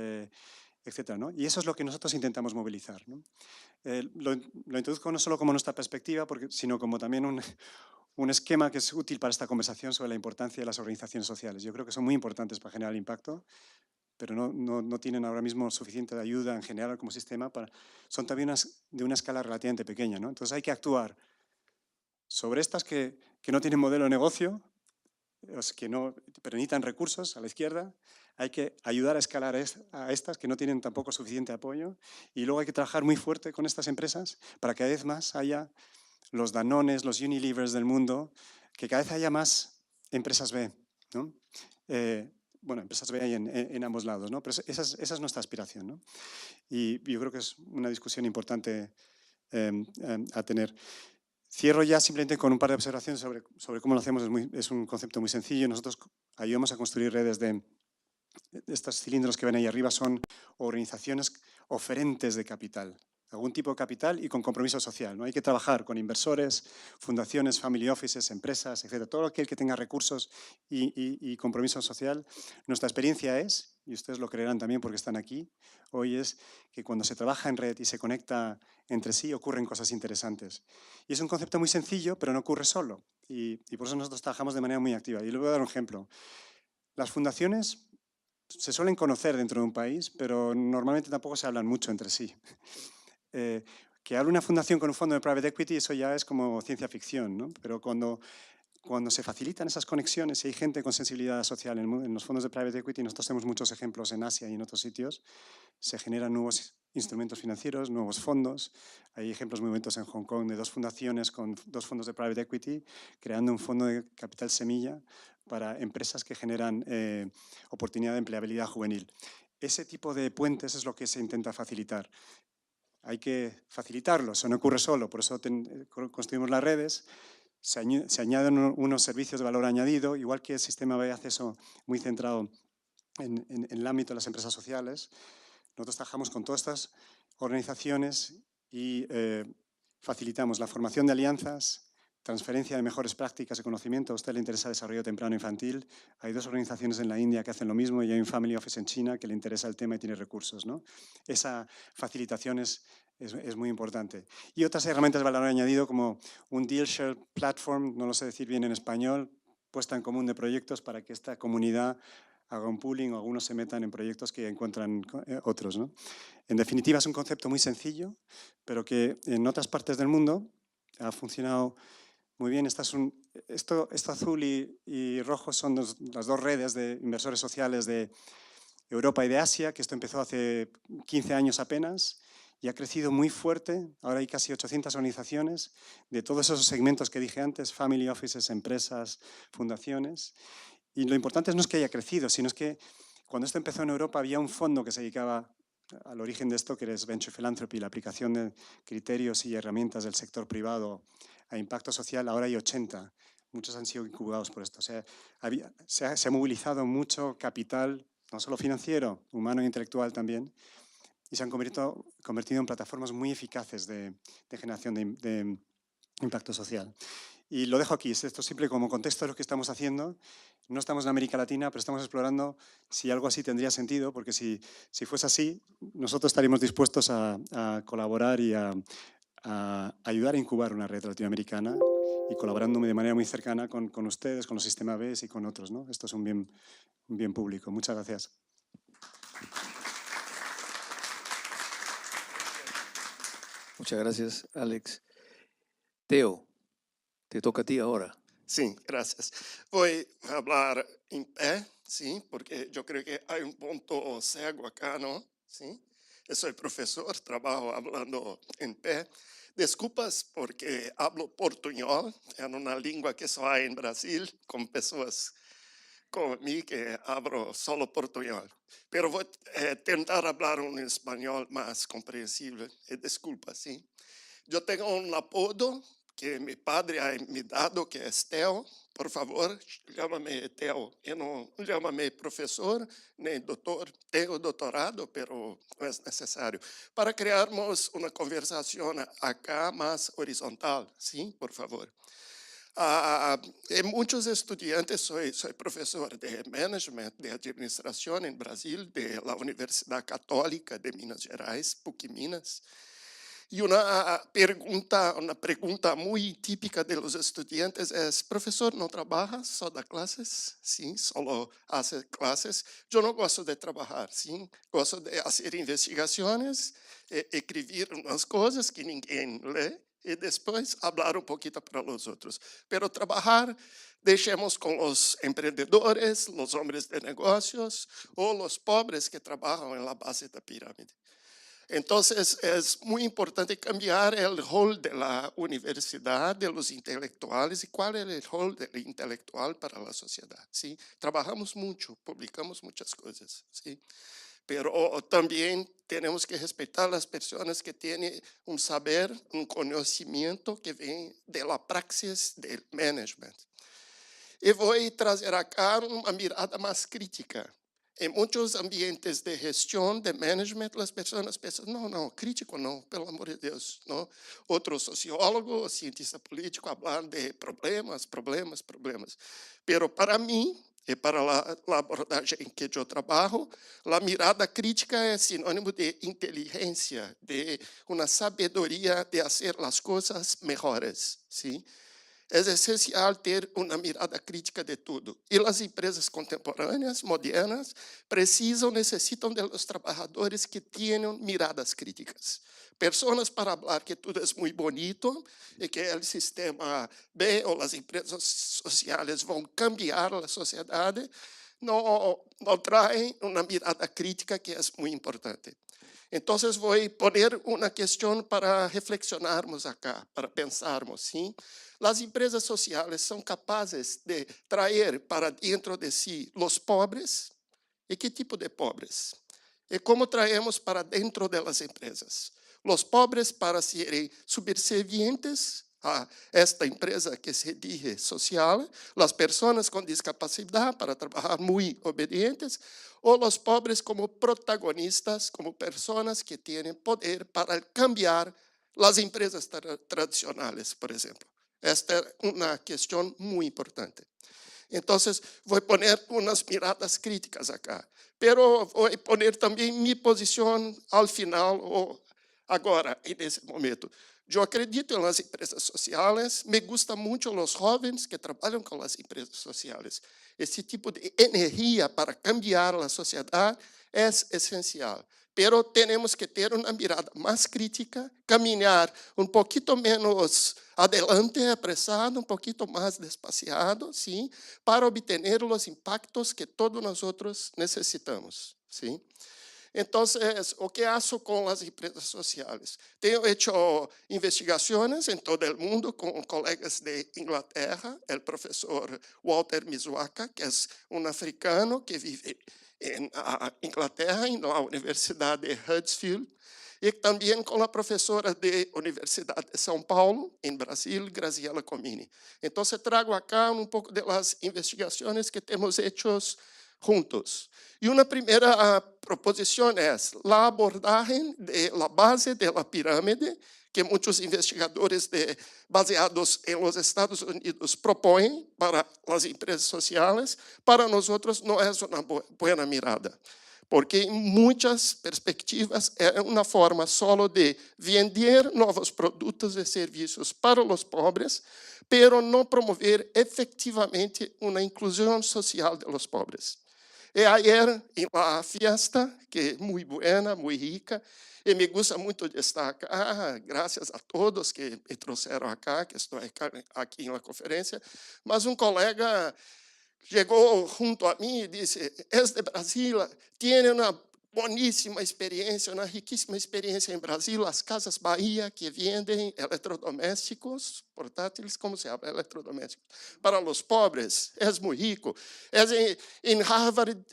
etcétera, ¿no? Y eso es lo que nosotros intentamos movilizar, ¿no? Lo introduzco no solo como nuestra perspectiva, sino como también un esquema que es útil para esta conversación sobre la importancia de las organizaciones sociales. Yo creo que son muy importantes para generar impacto, pero no tienen ahora mismo suficiente ayuda en general como sistema, son también de una escala relativamente pequeña, ¿no? Entonces hay que actuar sobre estas que no tienen modelo de negocio, pero necesitan recursos a la izquierda. Hay que ayudar a escalar a estas que no tienen tampoco suficiente apoyo, y luego hay que trabajar muy fuerte con estas empresas para que cada vez más haya los Danones, los Unilevers del mundo, que cada vez haya más empresas B, ¿no? Bueno, empresas B hay en ambos lados, ¿no? Pero esa es nuestra aspiración, ¿no? Y yo creo que es una discusión importante a tener. Cierro ya simplemente con un par de observaciones sobre cómo lo hacemos. Es un concepto muy sencillo. Nosotros ayudamos a construir redes de estos cilindros que ven ahí arriba, son organizaciones oferentes de capital, algún tipo de capital y con compromiso social, ¿no? Hay que trabajar con inversores, fundaciones, family offices, empresas, etcétera. Todo aquel que tenga recursos y compromiso social. Nuestra experiencia es, y ustedes lo creerán también porque están aquí hoy, es que cuando se trabaja en red y se conecta entre sí ocurren cosas interesantes. Y es un concepto muy sencillo, pero no ocurre solo. Y por eso nosotros trabajamos de manera muy activa. Y le voy a dar un ejemplo. Las fundaciones se suelen conocer dentro de un país, pero normalmente tampoco se hablan mucho entre sí. Que hable una fundación con un fondo de private equity, eso ya es como ciencia ficción, ¿no? Pero cuando se facilitan esas conexiones y hay gente con sensibilidad social en los fondos de private equity, nosotros tenemos muchos ejemplos en Asia y en otros sitios, se generan nuevos instrumentos financieros, nuevos fondos. Hay ejemplos muy bonitos en Hong Kong de 2 fundaciones con 2 fondos de private equity creando un fondo de capital semilla para empresas que generan oportunidad de empleabilidad juvenil. Ese tipo de puentes es lo que se intenta facilitar. Hay que facilitarlo, eso no ocurre solo, por eso construimos las redes. Se añaden unos servicios de valor añadido, igual que el sistema B hace eso muy centrado en el ámbito de las empresas sociales. Nosotros trabajamos con todas estas organizaciones y facilitamos la formación de alianzas, transferencia de mejores prácticas y conocimiento. A usted le interesa desarrollo temprano infantil. Hay 2 organizaciones en la India que hacen lo mismo y hay un family office en China que le interesa el tema y tiene recursos, ¿no? Esa facilitación es muy importante. Y otras herramientas de valor añadido como un deal share platform, no lo sé decir bien en español, puesta en común de proyectos para que esta comunidad haga un pooling o algunos se metan en proyectos que encuentran otros, ¿no? En definitiva, es un concepto muy sencillo, pero que en otras partes del mundo ha funcionado muy bien. Esto azul y rojo son las 2 redes de inversores sociales de Europa y de Asia, que esto empezó hace 15 años apenas y ha crecido muy fuerte. Ahora hay casi 800 organizaciones de todos esos segmentos que dije antes, family offices, empresas, fundaciones. Y lo importante no es que haya crecido, sino es que cuando esto empezó en Europa había un fondo que se dedicaba al origen de esto, que es Venture Philanthropy, la aplicación de criterios y herramientas del sector privado a impacto social. Ahora hay 80. Muchos han sido incubados por esto. O sea, se ha movilizado mucho capital, no solo financiero, humano e intelectual también, y se han convertido en plataformas muy eficaces de generación de impacto social. Y lo dejo aquí, esto simple como contexto de lo que estamos haciendo. No estamos en América Latina, pero estamos explorando si algo así tendría sentido, porque si fuese así, nosotros estaríamos dispuestos a colaborar y a ayudar a incubar una red latinoamericana y colaborando de manera muy cercana con ustedes, con los sistemas B y con otros, ¿no? Esto es un bien público. Muchas gracias. Muchas gracias, Alex. Teo, te toca a ti ahora. Sí, gracias. Voy a hablar en pie, sí, porque yo creo que hay un punto ciego acá, ¿no? Sí. Yo soy profesor, trabajo hablando en pie. Desculpas porque hablo portuñol, en una lengua que solo hay en Brasil, con pessoas como mí que hablo solo portuñol. Pero voy a tentar hablar un español más comprensible. Disculpa, sí. Yo tengo un apodo que mi padre ha me dado, que es Teo. Por favor, llámame Teo. Y no llámame profesor ni doctor. Tengo doctorado, pero no es necesario. Para crearmos una conversación acá más horizontal, ¿sí? Por favor. Muchos estudiantes, soy profesor de management, de administración en Brasil, de la Universidad Católica de Minas Gerais, PUC Minas. Y una pregunta muy típica de los estudiantes es, profesor, ¿no trabaja? ¿Solo da clases? Sí, solo hace clases. Yo no gosto de trabajar, sí. Gosto de hacer investigaciones, escribir unas cosas que ninguém lee y después hablar un poquito para los otros. Pero trabajar, deixemos con los emprendedores, los hombres de negocios o los pobres que trabajan en la base de la pirámide. Entonces, es muy importante cambiar el rol de la universidad, de los intelectuales, y cuál es el rol del intelectual para la sociedad. ¿Sí? Trabajamos mucho, publicamos muchas cosas, ¿sí? Pero también tenemos que respetar a las personas que tienen un saber, un conocimiento que viene de la praxis del management. Y voy a traer acá una mirada más crítica. En muchos ambientes de gestión, de management, las personas piensan, no, crítico no, pelo amor de Dios, ¿no? Otro sociólogo, cientista político hablan de problemas. Pero para mí, y para la abordaje en que yo trabajo, la mirada crítica es sinónimo de inteligencia, de una sabiduría de hacer las cosas mejores, ¿sí? É essencial ter uma mirada crítica de tudo. E as empresas contemporâneas, modernas, necessitam de los trabalhadores que tenham miradas críticas. Pessoas para falar que tudo é muito bonito e que o sistema B ou as empresas sociais vão cambiar a sociedade, não traem uma mirada crítica que é muito importante. Então, vou poner uma questão para reflexionarmos acá, para pensarmos, sim? As empresas sociais são capazes de trazer para dentro de si os pobres. E que tipo de pobres? E como traemos para dentro das empresas? Os pobres para serem subservientes a esta empresa que se dice social, as pessoas com discapacidade para trabalhar muito obedientes, ou os pobres como protagonistas, como pessoas que têm poder para cambiar as empresas tradicionais, por exemplo. Esta é uma questão muito importante. Então, vou poner umas miradas críticas acá, pero vou poner também minha posição ao final ou agora, nesse momento. Eu acredito nas empresas sociais, me gusta muito os jovens que trabalham com as empresas sociais. Esse tipo de energia para cambiar a sociedade é essencial. Pero temos que ter uma mirada mais crítica, caminhar um pouquinho menos adelante, apressado, um pouquinho mais despaciado, sim, para obter os impactos que todos nós necessitamos, sim. Então, o que faço com as empresas sociais? Tenho feito investigações em todo o mundo com colegas de Inglaterra, o professor Walter Mizwaka, que é um africano que vive em Inglaterra, na Universidade de Huddersfield, e também com a professora da Universidade de São Paulo, em Brasil, Graziella Comini. Então, trago acá um pouco das investigações que temos feitas juntos. E uma primeira proposição é a abordagem da base da pirâmide, que muitos investigadores baseados em los Estados Unidos propõem para as empresas sociais. Para nós não é uma boa mirada, porque em muitas perspectivas é uma forma só de vender novos produtos e serviços para os pobres, pero não promover efetivamente uma inclusão social de los pobres. E ayer, em la fiesta, que é muito buena, muito rica, e me gusta muito de estar acá, graças a todos que me trouxeram acá, que estou aqui na conferência, mas um colega chegou junto a mim e disse, é de Brasil, tem uma boníssima experiência, uma riquíssima experiência em Brasil, as Casas Bahia, que vendem eletrodomésticos portáteis, como se chama? Eletrodomésticos. Para os pobres, é muito rico. Em Harvard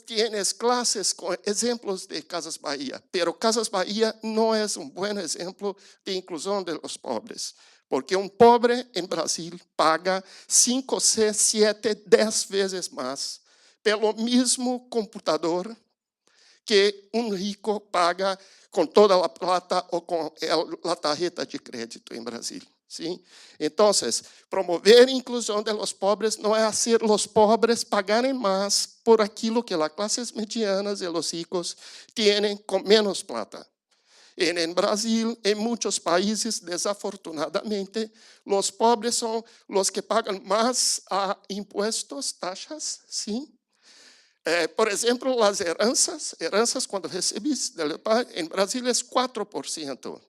tienes classes com exemplos de Casas Bahia, pero Casas Bahia não é um bom exemplo de inclusão de los pobres. Porque um pobre em Brasil paga 5, 6, 7, 10 vezes mais pelo mesmo computador que um rico paga com toda a plata ou com a tarjeta de crédito em Brasil. Sim? Então, promover a inclusão de los pobres não é fazer os pobres pagarem mais por aquilo que as classes medianas e os ricos têm com menos plata. En Brasil, en muchos países, desafortunadamente, los pobres son los que pagan más impuestos, taxas, ¿sí? Por ejemplo, las heranças cuando recibís del pai, en Brasil es 4%.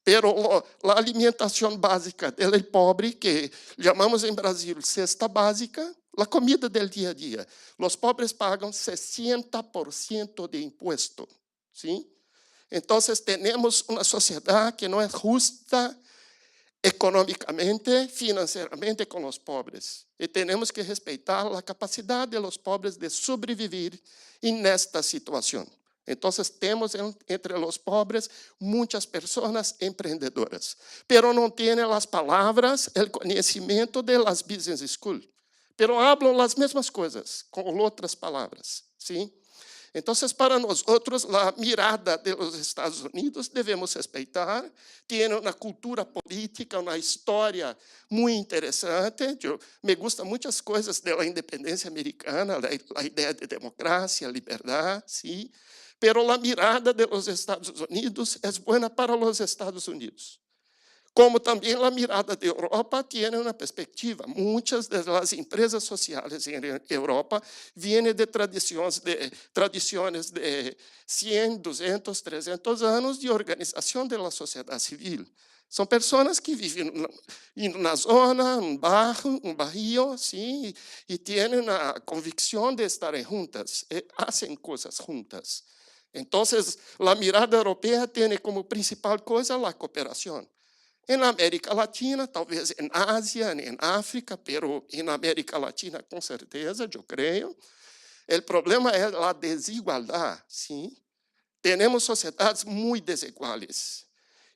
Pero la alimentación básica del pobre, que llamamos en Brasil cesta básica, la comida del día a día, los pobres pagan 60% de impuesto, ¿sí? Entonces tenemos una sociedad que no es justa económicamente, financieramente con los pobres. Y tenemos que respetar la capacidad de los pobres de sobrevivir en esta situación. Entonces tenemos entre los pobres muchas personas emprendedoras, pero no tienen las palabras, el conocimiento de las business schools, pero hablan las mismas cosas con otras palabras, ¿sí? Entonces, para nosotros, la mirada de los Estados Unidos debemos respetar. Tiene una cultura política, una historia muy interesante. Me gustan muchas cosas de la independencia americana, la idea de democracia, libertad, ¿sí? Pero la mirada de los Estados Unidos es buena para los Estados Unidos. Como también la mirada de Europa tiene una perspectiva. Muchas de las empresas sociales en Europa vienen de tradiciones de 100, 200, 300 años de organización de la sociedad civil. Son personas que viven en una zona, un barrio, ¿sí? Y tienen una convicción de estar juntas, hacen cosas juntas. Entonces, la mirada europea tiene como principal cosa la cooperación. En América Latina, talvez en Asia, en África, pero en América Latina con certeza, yo creo. El problema es la desigualdad, ¿sí? Tenemos sociedades muy desiguales.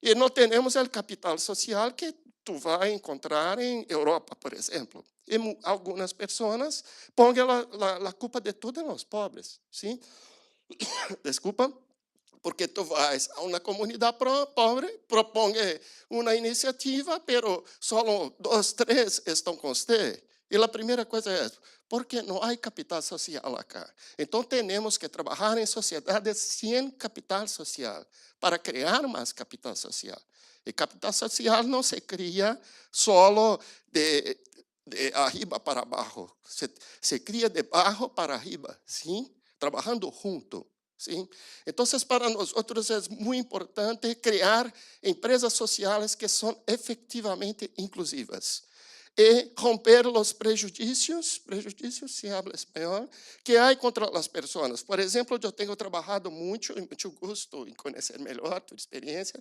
Y no tenemos el capital social que tú vas a encontrar en Europa, por ejemplo. Y algunas personas ponen la culpa de todo en los pobres, ¿sí? Desculpa. Porque tú vas a una comunidad pobre, propone una iniciativa, pero solo 2, 3 están con usted. Y la primera cosa es, ¿por qué no hay capital social acá? Entonces tenemos que trabajar en sociedades sin capital social para crear más capital social. Y capital social no se cría solo de arriba para abajo, se cría de abajo para arriba, ¿sí? Trabajando junto. ¿Sí? Entonces, para nosotros es muy importante crear empresas sociales que son efectivamente inclusivas y romper los prejuicios, se habla español, que hay contra las personas. Por ejemplo, yo tengo trabajado mucho, y mucho gusto en conocer mejor tu experiencia,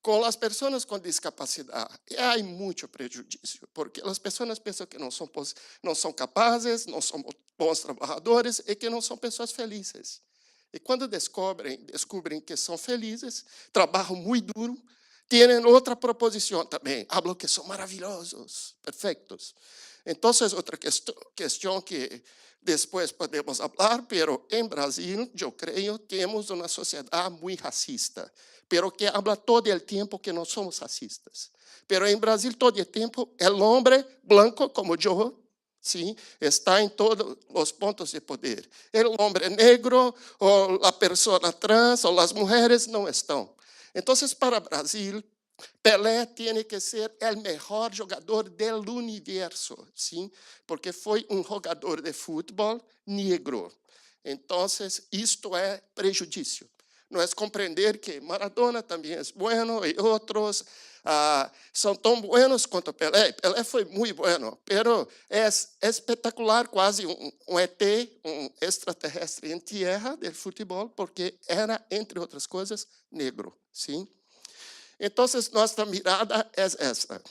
con las personas con discapacidad. Y hay mucho prejuicio, porque las personas piensan que no son capaces, no son bons trabajadores y que no son personas felices. E quando descobrem que são felizes, trabalham muito duro, têm outra proposição também, falam que são maravilhosos, perfeitos. Então, outra questão que depois podemos falar, pero em Brasil, eu creio, temos uma sociedade muito racista, pero que habla todo o tempo que não somos racistas. Pero em Brasil, todo o tempo, o homem branco, como eu, ¿sí? Está en todos los puntos de poder. El hombre negro o la persona trans o las mujeres no están. Entonces, para Brasil, Pelé tiene que ser el mejor jugador del universo, ¿sí? Porque fue un jugador de fútbol negro. Entonces, esto es prejuicio. No es comprender que Maradona también es bueno y otros son tan buenos quanto Pelé. Pelé foi muito bueno, pero é espetacular, quase ET, extraterrestre em terra del futebol, porque era, entre outras coisas, negro. ¿Sí? Então, nossa mirada é essa.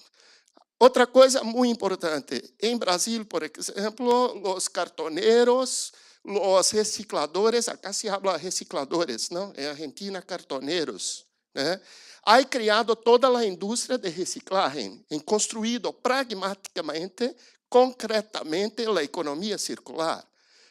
Outra coisa muito importante, em Brasil, por exemplo, os cartoneros, os recicladores, acá se habla recicladores, não? Em Argentina, cartoneros, né? Ha criado toda a indústria de reciclagem, e construído pragmaticamente, concretamente, a economia circular.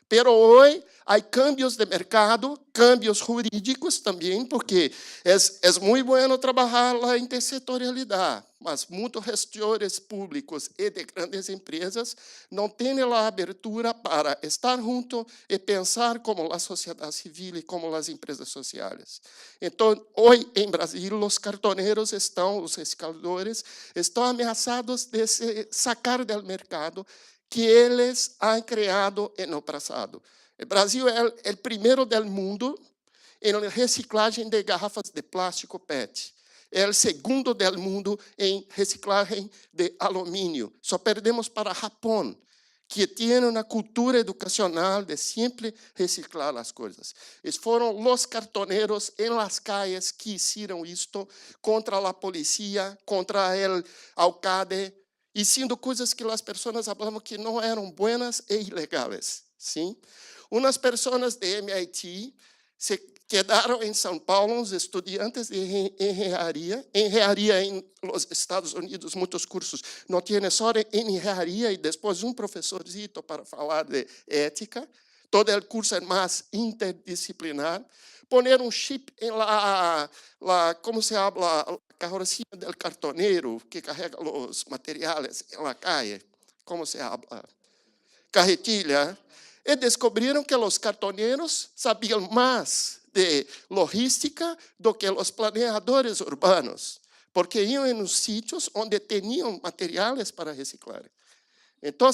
Pero hoje, Há cambios de mercado, cambios jurídicos também, porque é muito bueno trabalhar a intersetorialidade, mas muitos gestores públicos e de grandes empresas não têm a abertura para estar junto e pensar como a sociedade civil e como as empresas sociais. Então, hoje, em Brasil, os cartoneiros os recicladores, estão ameaçados de se sacar do mercado que eles han criado no passado. O Brasil é o primeiro do mundo em reciclagem de garrafas de plástico PET. É o segundo do mundo em reciclagem de alumínio. Só perdemos para Japão, que tem uma cultura educacional de sempre reciclar as coisas. Foram os cartoneiros em las calles que fizeram isto contra a polícia, contra o alcalde, e sendo coisas que as pessoas falavam que não eram buenas e ilegais. Sim? Umas pessoas de MIT se quedaram em São Paulo, os estudantes de engenharia. Engenharia em los Estados Unidos, muitos cursos não têm só engenharia e depois professorcito para falar de ética. Todo o curso é mais interdisciplinar. Poner chip em como se habla, a carrocinha do cartoneiro que carrega os materiais em la calle. Como se habla? Carretilha. E descobriram que os cartoneiros sabiam mais de logística do que os planejadores urbanos, porque iam em sítios onde tinham materiais para reciclar. Então,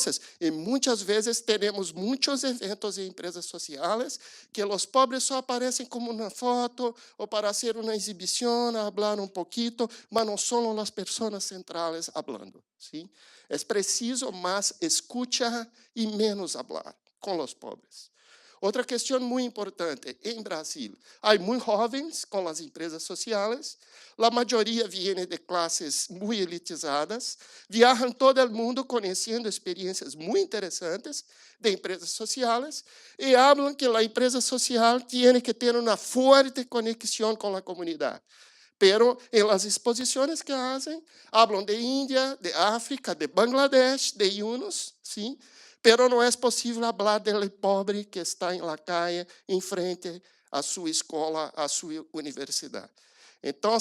muitas vezes temos muitos eventos em empresas sociais que os pobres só aparecem como uma foto ou para fazer uma exibição, falar pouquinho, mas não são as pessoas centrais falando. ¿Sí? É preciso mais escuta e menos falar com os pobres. Outra questão muito importante, em Brasil, há muitos jovens com as empresas sociais, a maioria vem de classes muito elitizadas, viajam todo o mundo conhecendo experiências muito interessantes de empresas sociais e falam que a empresa social tem que ter uma forte conexão com a comunidade. Pero em las exposições que fazem, falam de Índia, de África, de Bangladesh, de Yunus, sim? Pero não é possível falar do pobre que está em la calle, em frente à sua escola, à sua universidade. Então,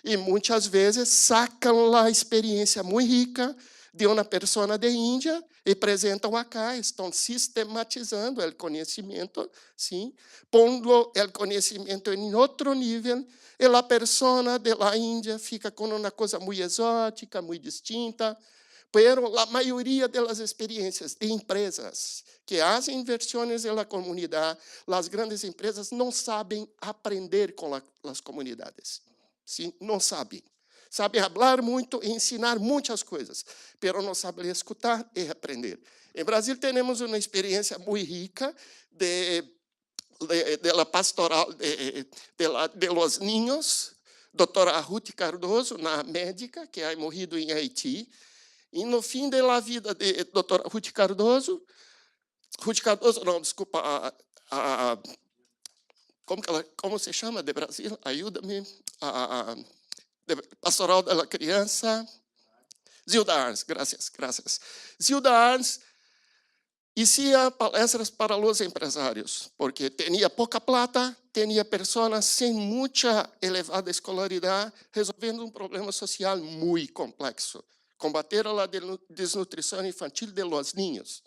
e muitas vezes sacam a experiência muito rica de uma pessoa de Índia e apresentam acá, estão sistematizando o conhecimento, sim, pondo o conhecimento em outro nível, e a pessoa da Índia fica com uma coisa muito exótica, muito distinta. Pero a maioria das experiências de empresas que fazem inversões na comunidade, as grandes empresas não sabem aprender com as comunidades. Sim? Não sabem. Sabem falar muito e ensinar muitas coisas, mas não sabem escutar e aprender. Em Brasil, temos uma experiência muito rica de la pastoral de los niños, doutora Ruth Cardoso, na médica, que ha morrido em Haiti. E no fim da vida de doutora Ruth Cardoso, não, desculpa, como se chama de Brasil? Ajuda-me. Pastoral da Criança, Zilda Arns, graças. Zilda Arns fazia palestras para os empresários, porque tinha pouca plata, tinha pessoas sem muita elevada escolaridade, resolvendo problema social muito complexo. Combater a desnutrição infantil de los niños.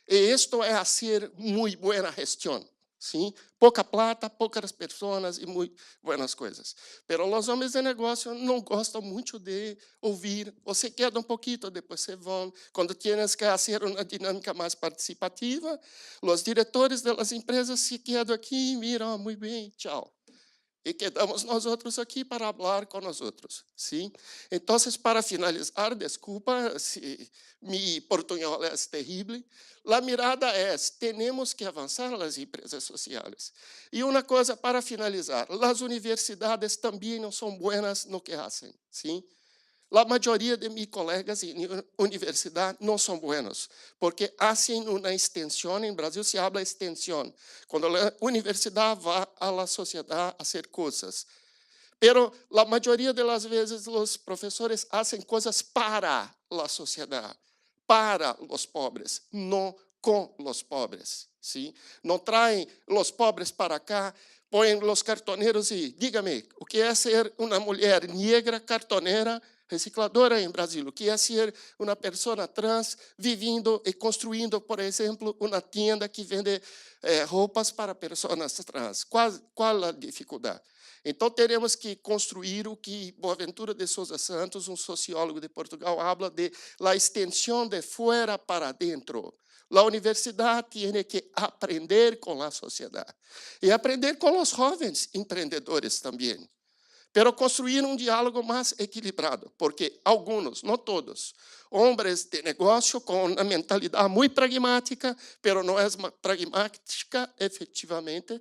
E isto é ser muito boa gestão. Sim? Pouca plata, poucas pessoas e muito boas coisas. Pero os homens de negócio não gostam muito de ouvir. Você queda pouquinho, depois você vão. Quando tienes que fazer uma dinâmica mais participativa, os diretores das empresas se quedam aqui e miram, muito bem, tchau. E quedamos nós outros aqui para falar com nós outros. Sim? Então, para finalizar, desculpa se mi portunhol é terrível, a mirada é, temos que avançar nas empresas sociais. E uma coisa para finalizar, as universidades também não são boas no que fazem. Sim? A maioria de meus colegas em universidade não são buenos, porque fazem uma extensão, em Brasil se habla extensão, quando a universidade vai à sociedade a fazer coisas. Pero a maioria das vezes os professores fazem coisas para a sociedade, para os pobres, não com os pobres. ¿sí? No traen los pobres para acá, ponen los cartoneros y dígame, o que é ser uma mulher negra, cartonera, recicladora em Brasil? O que é ser uma pessoa trans vivendo e construindo, por exemplo, uma tienda que vende roupas para pessoas trans? Qual a dificuldade? Então, teremos que construir o que Boaventura de Souza Santos, um sociólogo de Portugal, habla de la extensão de fora para dentro. A universidade tem que aprender com a sociedade e aprender com os jovens empreendedores também, pero construir um diálogo mais equilibrado, porque alguns, não todos, homens de negócio com uma mentalidade muito pragmática, pero não é pragmática efetivamente,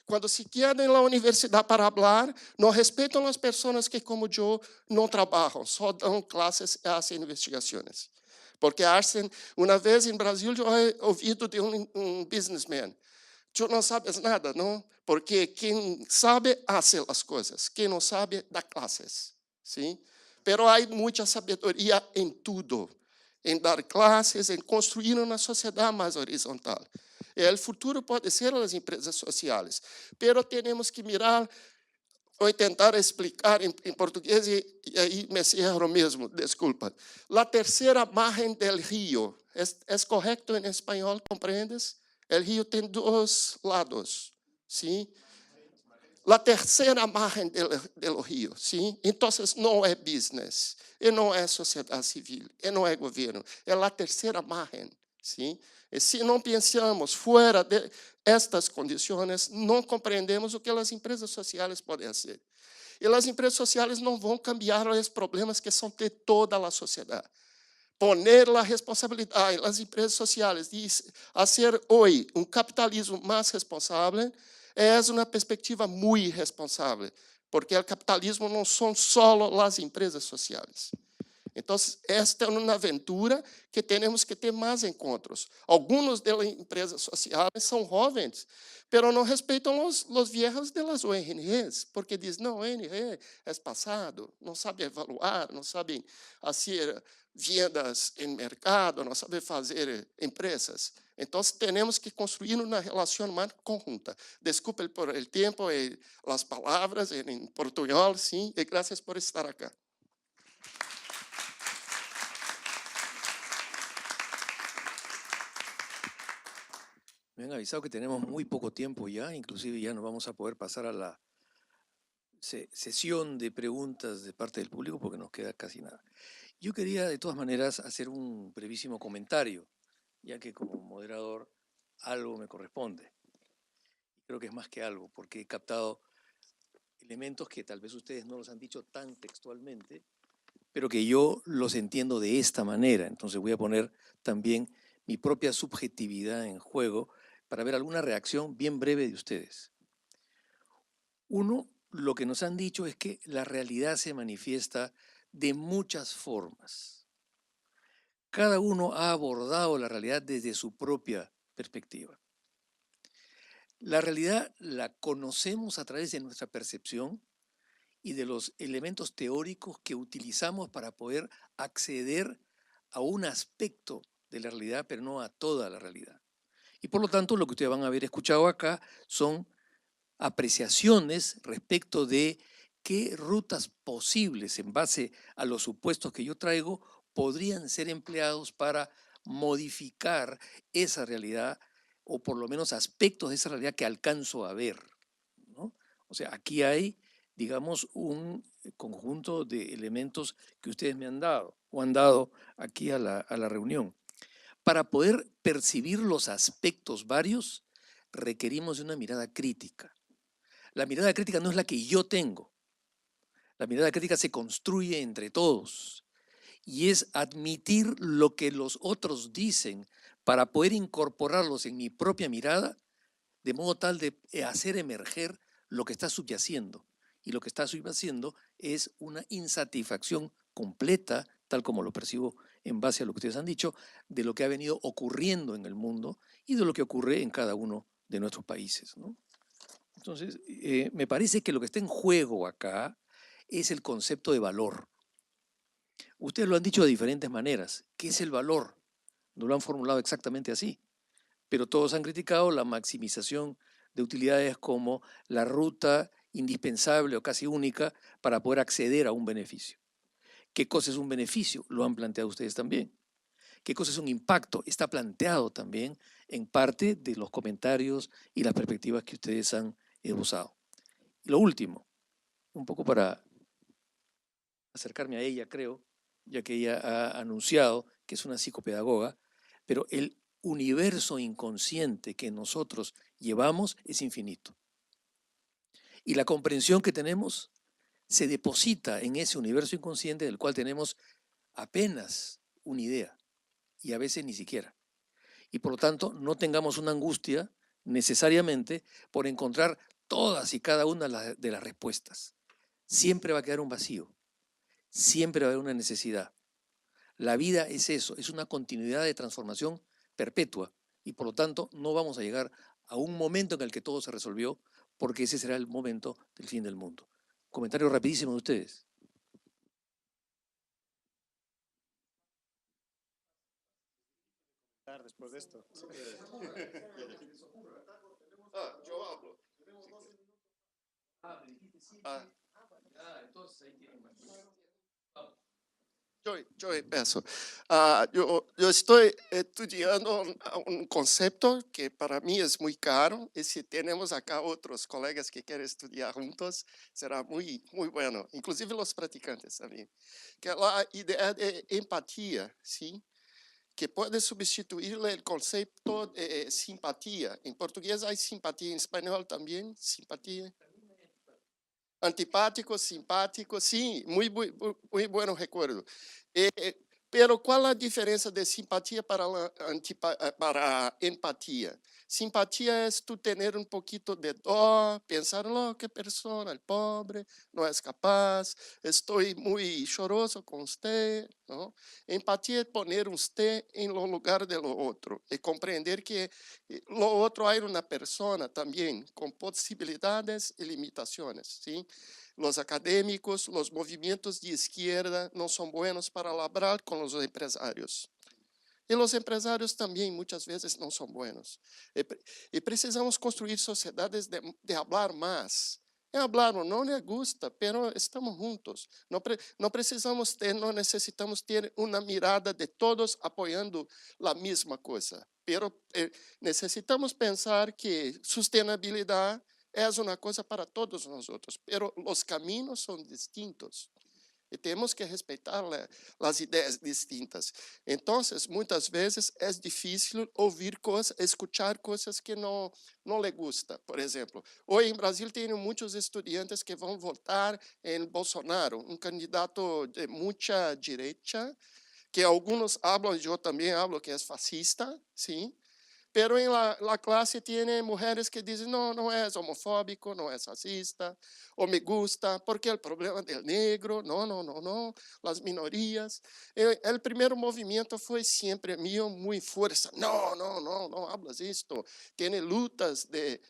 quando se quedam na universidade para falar, não respeitam as pessoas que, como eu, não trabalham, só dão classes e fazem investigações. Porque hacen, uma vez em Brasil, eu he ouvido de um businessman, tu não sabes nada, não? Porque quem sabe, faz as coisas. Quem não sabe, dá classes. Sim? Pero há muita sabedoria em tudo. Em dar classes, em construir uma sociedade mais horizontal. E o futuro pode ser as empresas sociais. Pero temos que mirar, vou tentar explicar em português e aí me cierro mesmo, desculpa. A terceira margem do rio, é correto em espanhol, compreendes? O rio tem dois lados, sim? A terceira margem do rio, sim? Então, não é business, e não é sociedade civil, e não é governo, é a terceira margem, sim? E se não pensamos fora de estas condições, não compreendemos o que as empresas sociais podem fazer. E as empresas sociais não vão cambiar os problemas que são de toda a sociedade. Poner a responsabilidade das empresas sociais de fazer hoje um capitalismo mais responsável é uma perspectiva muito responsável, porque o capitalismo não são só as empresas sociais. Então, esta é uma aventura que temos que ter mais encontros. Alguns das empresas sociais são jovens, mas não respeitam os viejos das ONGs, porque dizem, não, ONG é passado, não sabe evaluar, não sabe fazer vendas em mercado, não sabe fazer empresas. Então, temos que construir uma relação mais conjunta. Desculpe por o tempo e as palavras em portunhol, sim, e graças por estar aqui. Me han avisado que tenemos muy poco tiempo ya, inclusive ya no vamos a poder pasar a la sesión de preguntas de parte del público porque nos queda casi nada. Yo quería de todas maneras hacer un brevísimo comentario, ya que como moderador algo me corresponde. Creo que es más que algo, porque he captado elementos que tal vez ustedes no los han dicho tan textualmente, pero que yo los entiendo de esta manera. Entonces voy a poner también mi propia subjetividad en juego para ver alguna reacción bien breve de ustedes. Uno, lo que nos han dicho es que la realidad se manifiesta de muchas formas. Cada uno ha abordado la realidad desde su propia perspectiva. La realidad la conocemos a través de nuestra percepción y de los elementos teóricos que utilizamos para poder acceder a un aspecto de la realidad, pero no a toda la realidad. Y por lo tanto, lo que ustedes van a haber escuchado acá son apreciaciones respecto de qué rutas posibles en base a los supuestos que yo traigo podrían ser empleados para modificar esa realidad o por lo menos aspectos de esa realidad que alcanzo a ver, ¿no? O sea, aquí hay, digamos, un conjunto de elementos que ustedes me han dado o han dado aquí a la reunión. Para poder percibir los aspectos varios, requerimos de una mirada crítica. La mirada crítica no es la que yo tengo. La mirada crítica se construye entre todos y es admitir lo que los otros dicen para poder incorporarlos en mi propia mirada, de modo tal de hacer emerger lo que está subyaciendo. Y lo que está subyaciendo es una insatisfacción completa, tal como lo percibo en base a lo que ustedes han dicho, de lo que ha venido ocurriendo en el mundo y de lo que ocurre en cada uno de nuestros países, ¿no? Entonces, me parece que lo que está en juego acá es el concepto de valor. Ustedes lo han dicho de diferentes maneras. ¿Qué es el valor? No lo han formulado exactamente así. pero todos han criticado la maximización de utilidades como la ruta indispensable o casi única para poder acceder a un beneficio. ¿Qué cosa es un beneficio? Lo han planteado ustedes también. ¿Qué cosa es un impacto? Está planteado también en parte de los comentarios y las perspectivas que ustedes han esbozado. Y lo último, un poco para acercarme a ella, creo, ya que ella ha anunciado que es una psicopedagoga, pero el universo inconsciente que nosotros llevamos es infinito. Y la comprensión que tenemos se deposita en ese universo inconsciente del cual tenemos apenas una idea y a veces ni siquiera. Y por lo tanto, no tengamos una angustia necesariamente por encontrar todas y cada una de las respuestas. Siempre va a quedar un vacío, siempre va a haber una necesidad. La vida es eso, es una continuidad de transformación perpetua y por lo tanto no vamos a llegar a un momento en el que todo se resolvió porque ese será el momento del fin del mundo. Comentario rapidísimo de ustedes. Después de esto. Yo hablo. Ah, yo empiezo. Yo estoy estudiando un concepto que para mí es muy caro y si tenemos acá otros colegas que quieren estudiar juntos, será muy, muy bueno, inclusive los practicantes también, que es la idea de empatía, ¿sí? Que puede sustituirle el concepto de simpatía. En portugués hay simpatía, en español también, simpatía. Antipático, simpático, sim, muito bom recuerdo. Pero qual a diferença de simpatia para, para empatia? Simpatia é tu ter um pouquinho de dó, pensar, oh, que pessoa, pobre, não é capaz, estou muito choroso com você. Não? Empatia é poner você em lugar do outro e compreender que o outro é uma pessoa também com possibilidades e limitações. ¿Sí? Los académicos, los movimientos de izquierda no son buenos para hablar con los empresarios. E os empresários também, muitas vezes, não são buenos. E precisamos construir sociedades de falar mais. Hablar não me gusta, pero estamos juntos. Não precisamos ter, não necessitamos ter uma mirada de todos apoiando a mesma coisa. Pero necessitamos pensar que sustentabilidade é uma coisa para todos nós outros, pero os caminhos são distintos. E temos que respeitar as ideias distintas. Então, muitas vezes é difícil ouvir coisas, escutar coisas que não lhe gusta. Por exemplo, hoje em Brasil tem muitos estudantes que vão votar em Bolsonaro, um candidato de muita direita, que alguns falam, eu também falo que é fascista, sim. Pero en la clase tiene mujeres que dicen, no, no es homofóbico, no es racista, o me gusta, porque el problema del negro, no, las minorías. El primer movimiento fue siempre mío, muy fuerza. No hablas esto. Tiene lutas de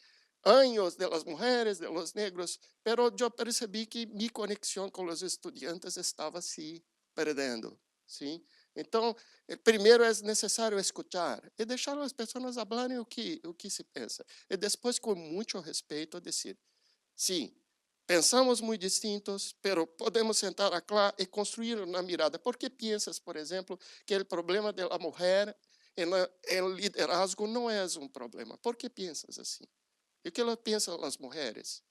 años de las mujeres, de los negros, pero yo percibí que mi conexión con los estudiantes estaba así perdendo, ¿sí? Então, primeiro é necessário escutar e deixar as pessoas falarem o que se pensa. E depois, com muito respeito, dizer, sim, pensamos muito distintos, pero podemos sentar aqui e construir uma mirada. Por que pensas, por exemplo, que o problema da mulher em liderazgo não é um problema? Por que pensas assim? E o que pensam as mulheres?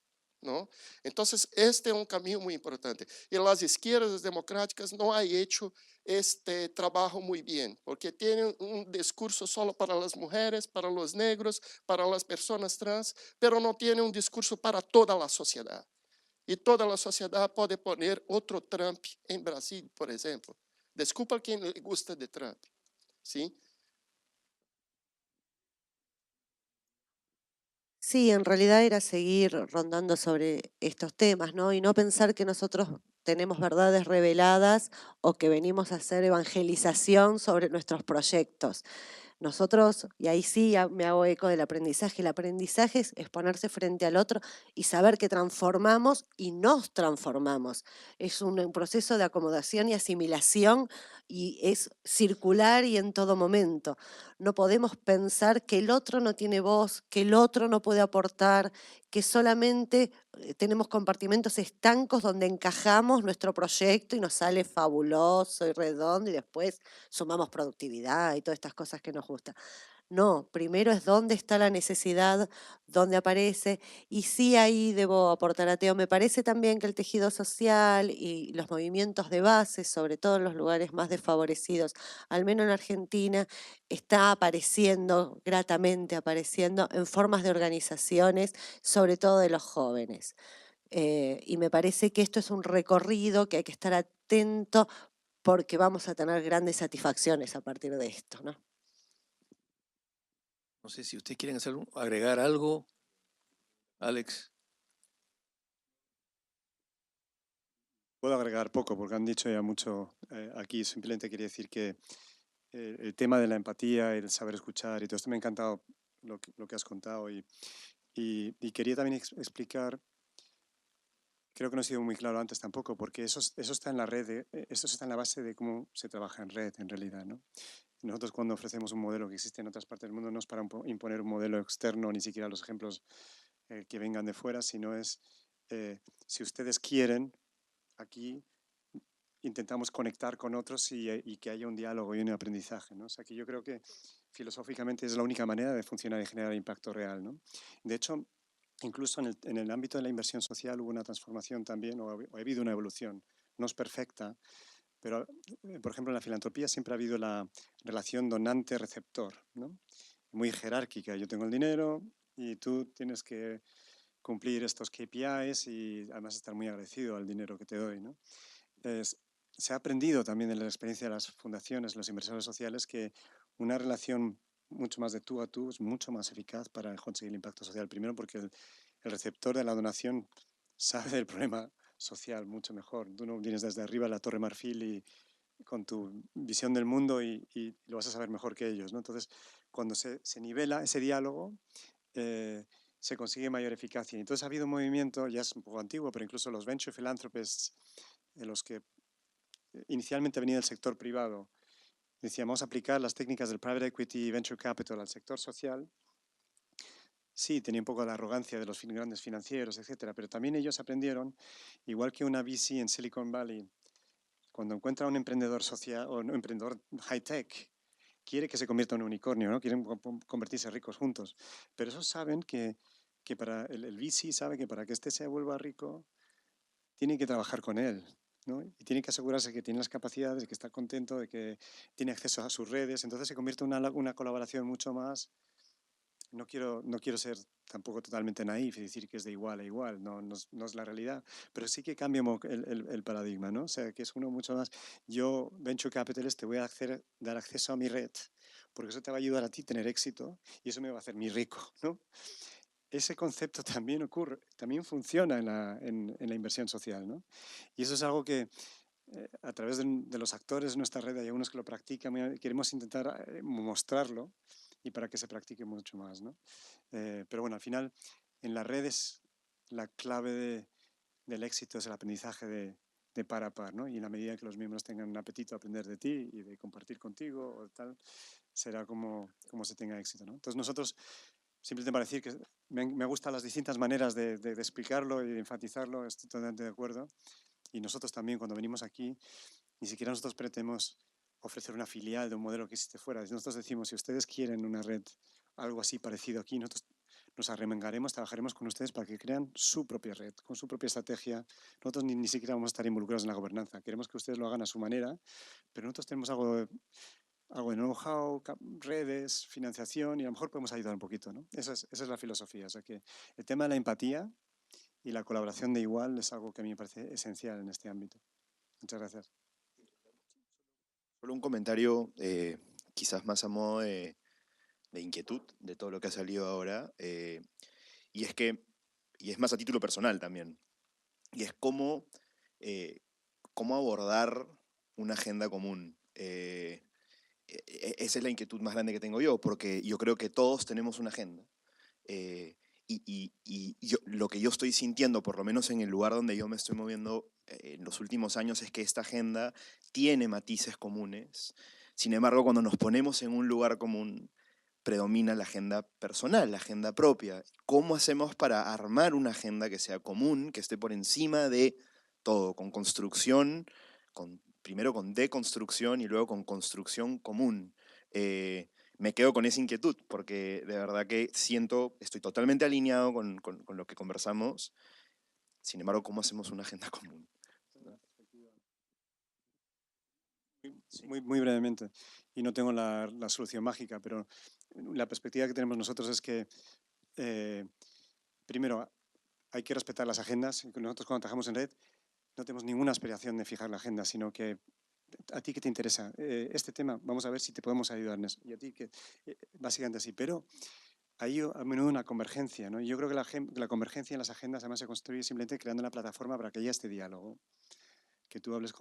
¿No? Entonces, este es un camino muy importante. Y las izquierdas democráticas no han hecho este trabajo muy bien, porque tienen un discurso solo para las mujeres, para los negros, para las personas trans, pero no tienen un discurso para toda la sociedad. Y toda la sociedad puede poner otro Trump en Brasil, por ejemplo. Desculpa a quien le gusta de Trump, ¿sí? Sí, en realidad era seguir rondando sobre estos temas, ¿no? Y no pensar que nosotros tenemos verdades reveladas o que venimos a hacer evangelización sobre nuestros proyectos. Nosotros, y ahí sí me hago eco del aprendizaje, el aprendizaje es ponerse frente al otro y saber que transformamos y nos transformamos. Es un proceso de acomodación y asimilación y es circular y en todo momento. No podemos pensar que el otro no tiene voz, que el otro no puede aportar, que solamente tenemos compartimentos estancos donde encajamos nuestro proyecto y nos sale fabuloso y redondo y después sumamos productividad y todas estas cosas que nos gustan. No, primero es dónde está la necesidad, dónde aparece, y sí ahí debo aportar a Teo. Me parece también que el tejido social y los movimientos de base, sobre todo en los lugares más desfavorecidos, al menos en Argentina, está apareciendo, gratamente apareciendo, en formas de organizaciones, sobre todo de los jóvenes. Y me parece que esto es un recorrido que hay que estar atento porque vamos a tener grandes satisfacciones a partir de esto, ¿no? No sé si ustedes quieren agregar algo, Alex. Puedo agregar poco porque han dicho ya mucho aquí. Simplemente quería decir que el tema de la empatía, el saber escuchar y todo esto me ha encantado lo que has contado y quería también explicar, creo que no he sido muy claro antes tampoco, porque eso está en la red, eso está en la base de cómo se trabaja en red en realidad, ¿no? Nosotros cuando ofrecemos un modelo que existe en otras partes del mundo no es para imponer un modelo externo, ni siquiera los ejemplos que vengan de fuera, sino es si ustedes quieren, aquí intentamos conectar con otros y que haya un diálogo y un aprendizaje, ¿no? O sea que yo creo que filosóficamente es la única manera de funcionar y generar impacto real, ¿no? De hecho, incluso en el ámbito de la inversión social hubo una transformación también, o ha habido una evolución. No es perfecta, pero, por ejemplo, en la filantropía siempre ha habido la relación donante-receptor, ¿no? Muy jerárquica. Yo tengo el dinero y tú tienes que cumplir estos KPIs y además estar muy agradecido al dinero que te doy, ¿no? Se ha aprendido también en la experiencia de las fundaciones, los inversores sociales, que una relación mucho más de tú a tú es mucho más eficaz para conseguir el impacto social. Primero porque el receptor de la donación sabe del problema social mucho mejor. Tú no vienes desde arriba a la Torre Marfil y con tu visión del mundo y lo vas a saber mejor que ellos, ¿no? Entonces, cuando se nivela ese diálogo, se consigue mayor eficacia. Entonces ha habido un movimiento, ya es un poco antiguo, pero incluso los venture philanthropists, los que inicialmente venía del sector privado, decían, vamos a aplicar las técnicas del private equity y venture capital al sector social. Sí, tenía un poco la arrogancia de los grandes financieros, etcétera, pero también ellos aprendieron, igual que una VC en Silicon Valley, cuando encuentra un emprendedor social o un emprendedor high-tech, quiere que se convierta en un unicornio, ¿no? Quieren convertirse ricos juntos. Pero esos saben que para el VC sabe que para que este se vuelva rico, tiene que trabajar con él, ¿no? Y tiene que asegurarse que tiene las capacidades, de que está contento, de que tiene acceso a sus redes. Entonces se convierte en una colaboración mucho más. No quiero ser tampoco totalmente naif y decir que es de igual a igual, no es la realidad, pero sí que cambia el paradigma, ¿no? O sea, que es uno mucho más, yo, Venture Capitalist, te voy a dar acceso a mi red, porque eso te va a ayudar a ti a tener éxito y eso me va a hacer muy rico, ¿no? Ese concepto también también funciona en la inversión social, ¿no? Y eso es algo que a través de los actores de nuestra red hay algunos que lo practican, queremos intentar mostrarlo y para que se practique mucho más, ¿no? Pero bueno, al final en las redes la clave del éxito es el aprendizaje de par a par, ¿no? Y en la medida que los miembros tengan un apetito a aprender de ti y de compartir contigo o tal, será como se tenga éxito, ¿no? Entonces nosotros, simplemente para decir que me gustan las distintas maneras de explicarlo y de enfatizarlo, estoy totalmente de acuerdo. Y nosotros también cuando venimos aquí, ni siquiera nosotros pretendemos ofrecer una filial de un modelo que existe fuera. Nosotros decimos, si ustedes quieren una red, algo así parecido aquí, nosotros nos arremangaremos, trabajaremos con ustedes para que crean su propia red, con su propia estrategia. Nosotros ni siquiera vamos a estar involucrados en la gobernanza. Queremos que ustedes lo hagan a su manera, pero nosotros tenemos algo de know-how, redes, financiación y a lo mejor podemos ayudar un poquito, ¿no? Esa es la filosofía. O sea que el tema de la empatía y la colaboración de igual es algo que a mí me parece esencial en este ámbito. Muchas gracias. Solo un comentario, quizás más a modo de inquietud de todo lo que ha salido ahora, y es que, y es más a título personal también, y es cómo abordar una agenda común. esa es la inquietud más grande que tengo yo, porque yo creo que todos tenemos una agenda. Lo que yo estoy sintiendo, por lo menos en el lugar donde yo me estoy moviendo en los últimos años, es que esta agenda tiene matices comunes. Sin embargo, cuando nos ponemos en un lugar común, predomina la agenda personal, la agenda propia. ¿Cómo hacemos para armar una agenda que sea común, que esté por encima de todo, con construcción, primero con deconstrucción y luego con construcción común? Me quedo con esa inquietud, porque de verdad que estoy totalmente alineado con lo que conversamos. Sin embargo, ¿cómo hacemos una agenda común? Muy brevemente, y no tengo la solución mágica, pero la perspectiva que tenemos nosotros es que, primero, hay que respetar las agendas. Nosotros cuando trabajamos en red no tenemos ninguna aspiración de fijar la agenda, sino que a ti que te interesa este tema, vamos a ver si te podemos ayudar en eso. Y a ti que, básicamente así, pero hay a menudo una convergencia, ¿no? Yo creo que la convergencia en las agendas además se construye simplemente creando una plataforma para que haya este diálogo, que tú hables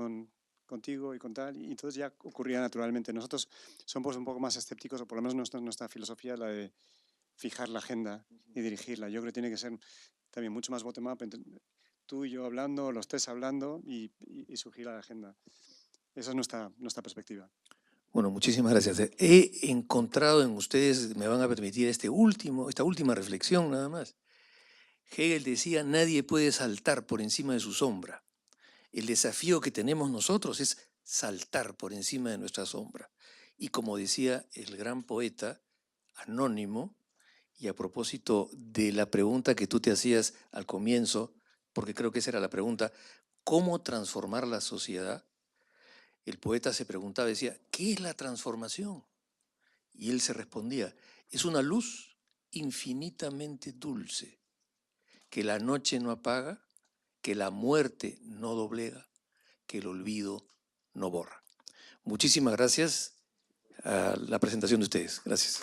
contigo y con tal, y entonces ya ocurría naturalmente. Nosotros somos un poco más escépticos, o por lo menos nuestra filosofía es la de fijar la agenda y dirigirla. Yo creo que tiene que ser también mucho más bottom-up, tú y yo hablando, los tres hablando y surgir la agenda. Esa es nuestra perspectiva. Bueno, muchísimas gracias. He encontrado en ustedes, me van a permitir esta última reflexión nada más. Hegel decía, nadie puede saltar por encima de su sombra. El desafío que tenemos nosotros es saltar por encima de nuestra sombra. Y como decía el gran poeta anónimo, y a propósito de la pregunta que tú te hacías al comienzo, porque creo que esa era la pregunta, ¿cómo transformar la sociedad? El poeta se preguntaba, decía, ¿qué es la transformación? Y él se respondía, es una luz infinitamente dulce, que la noche no apaga, que la muerte no doblega, que el olvido no borra. Muchísimas gracias a la presentación de ustedes. Gracias.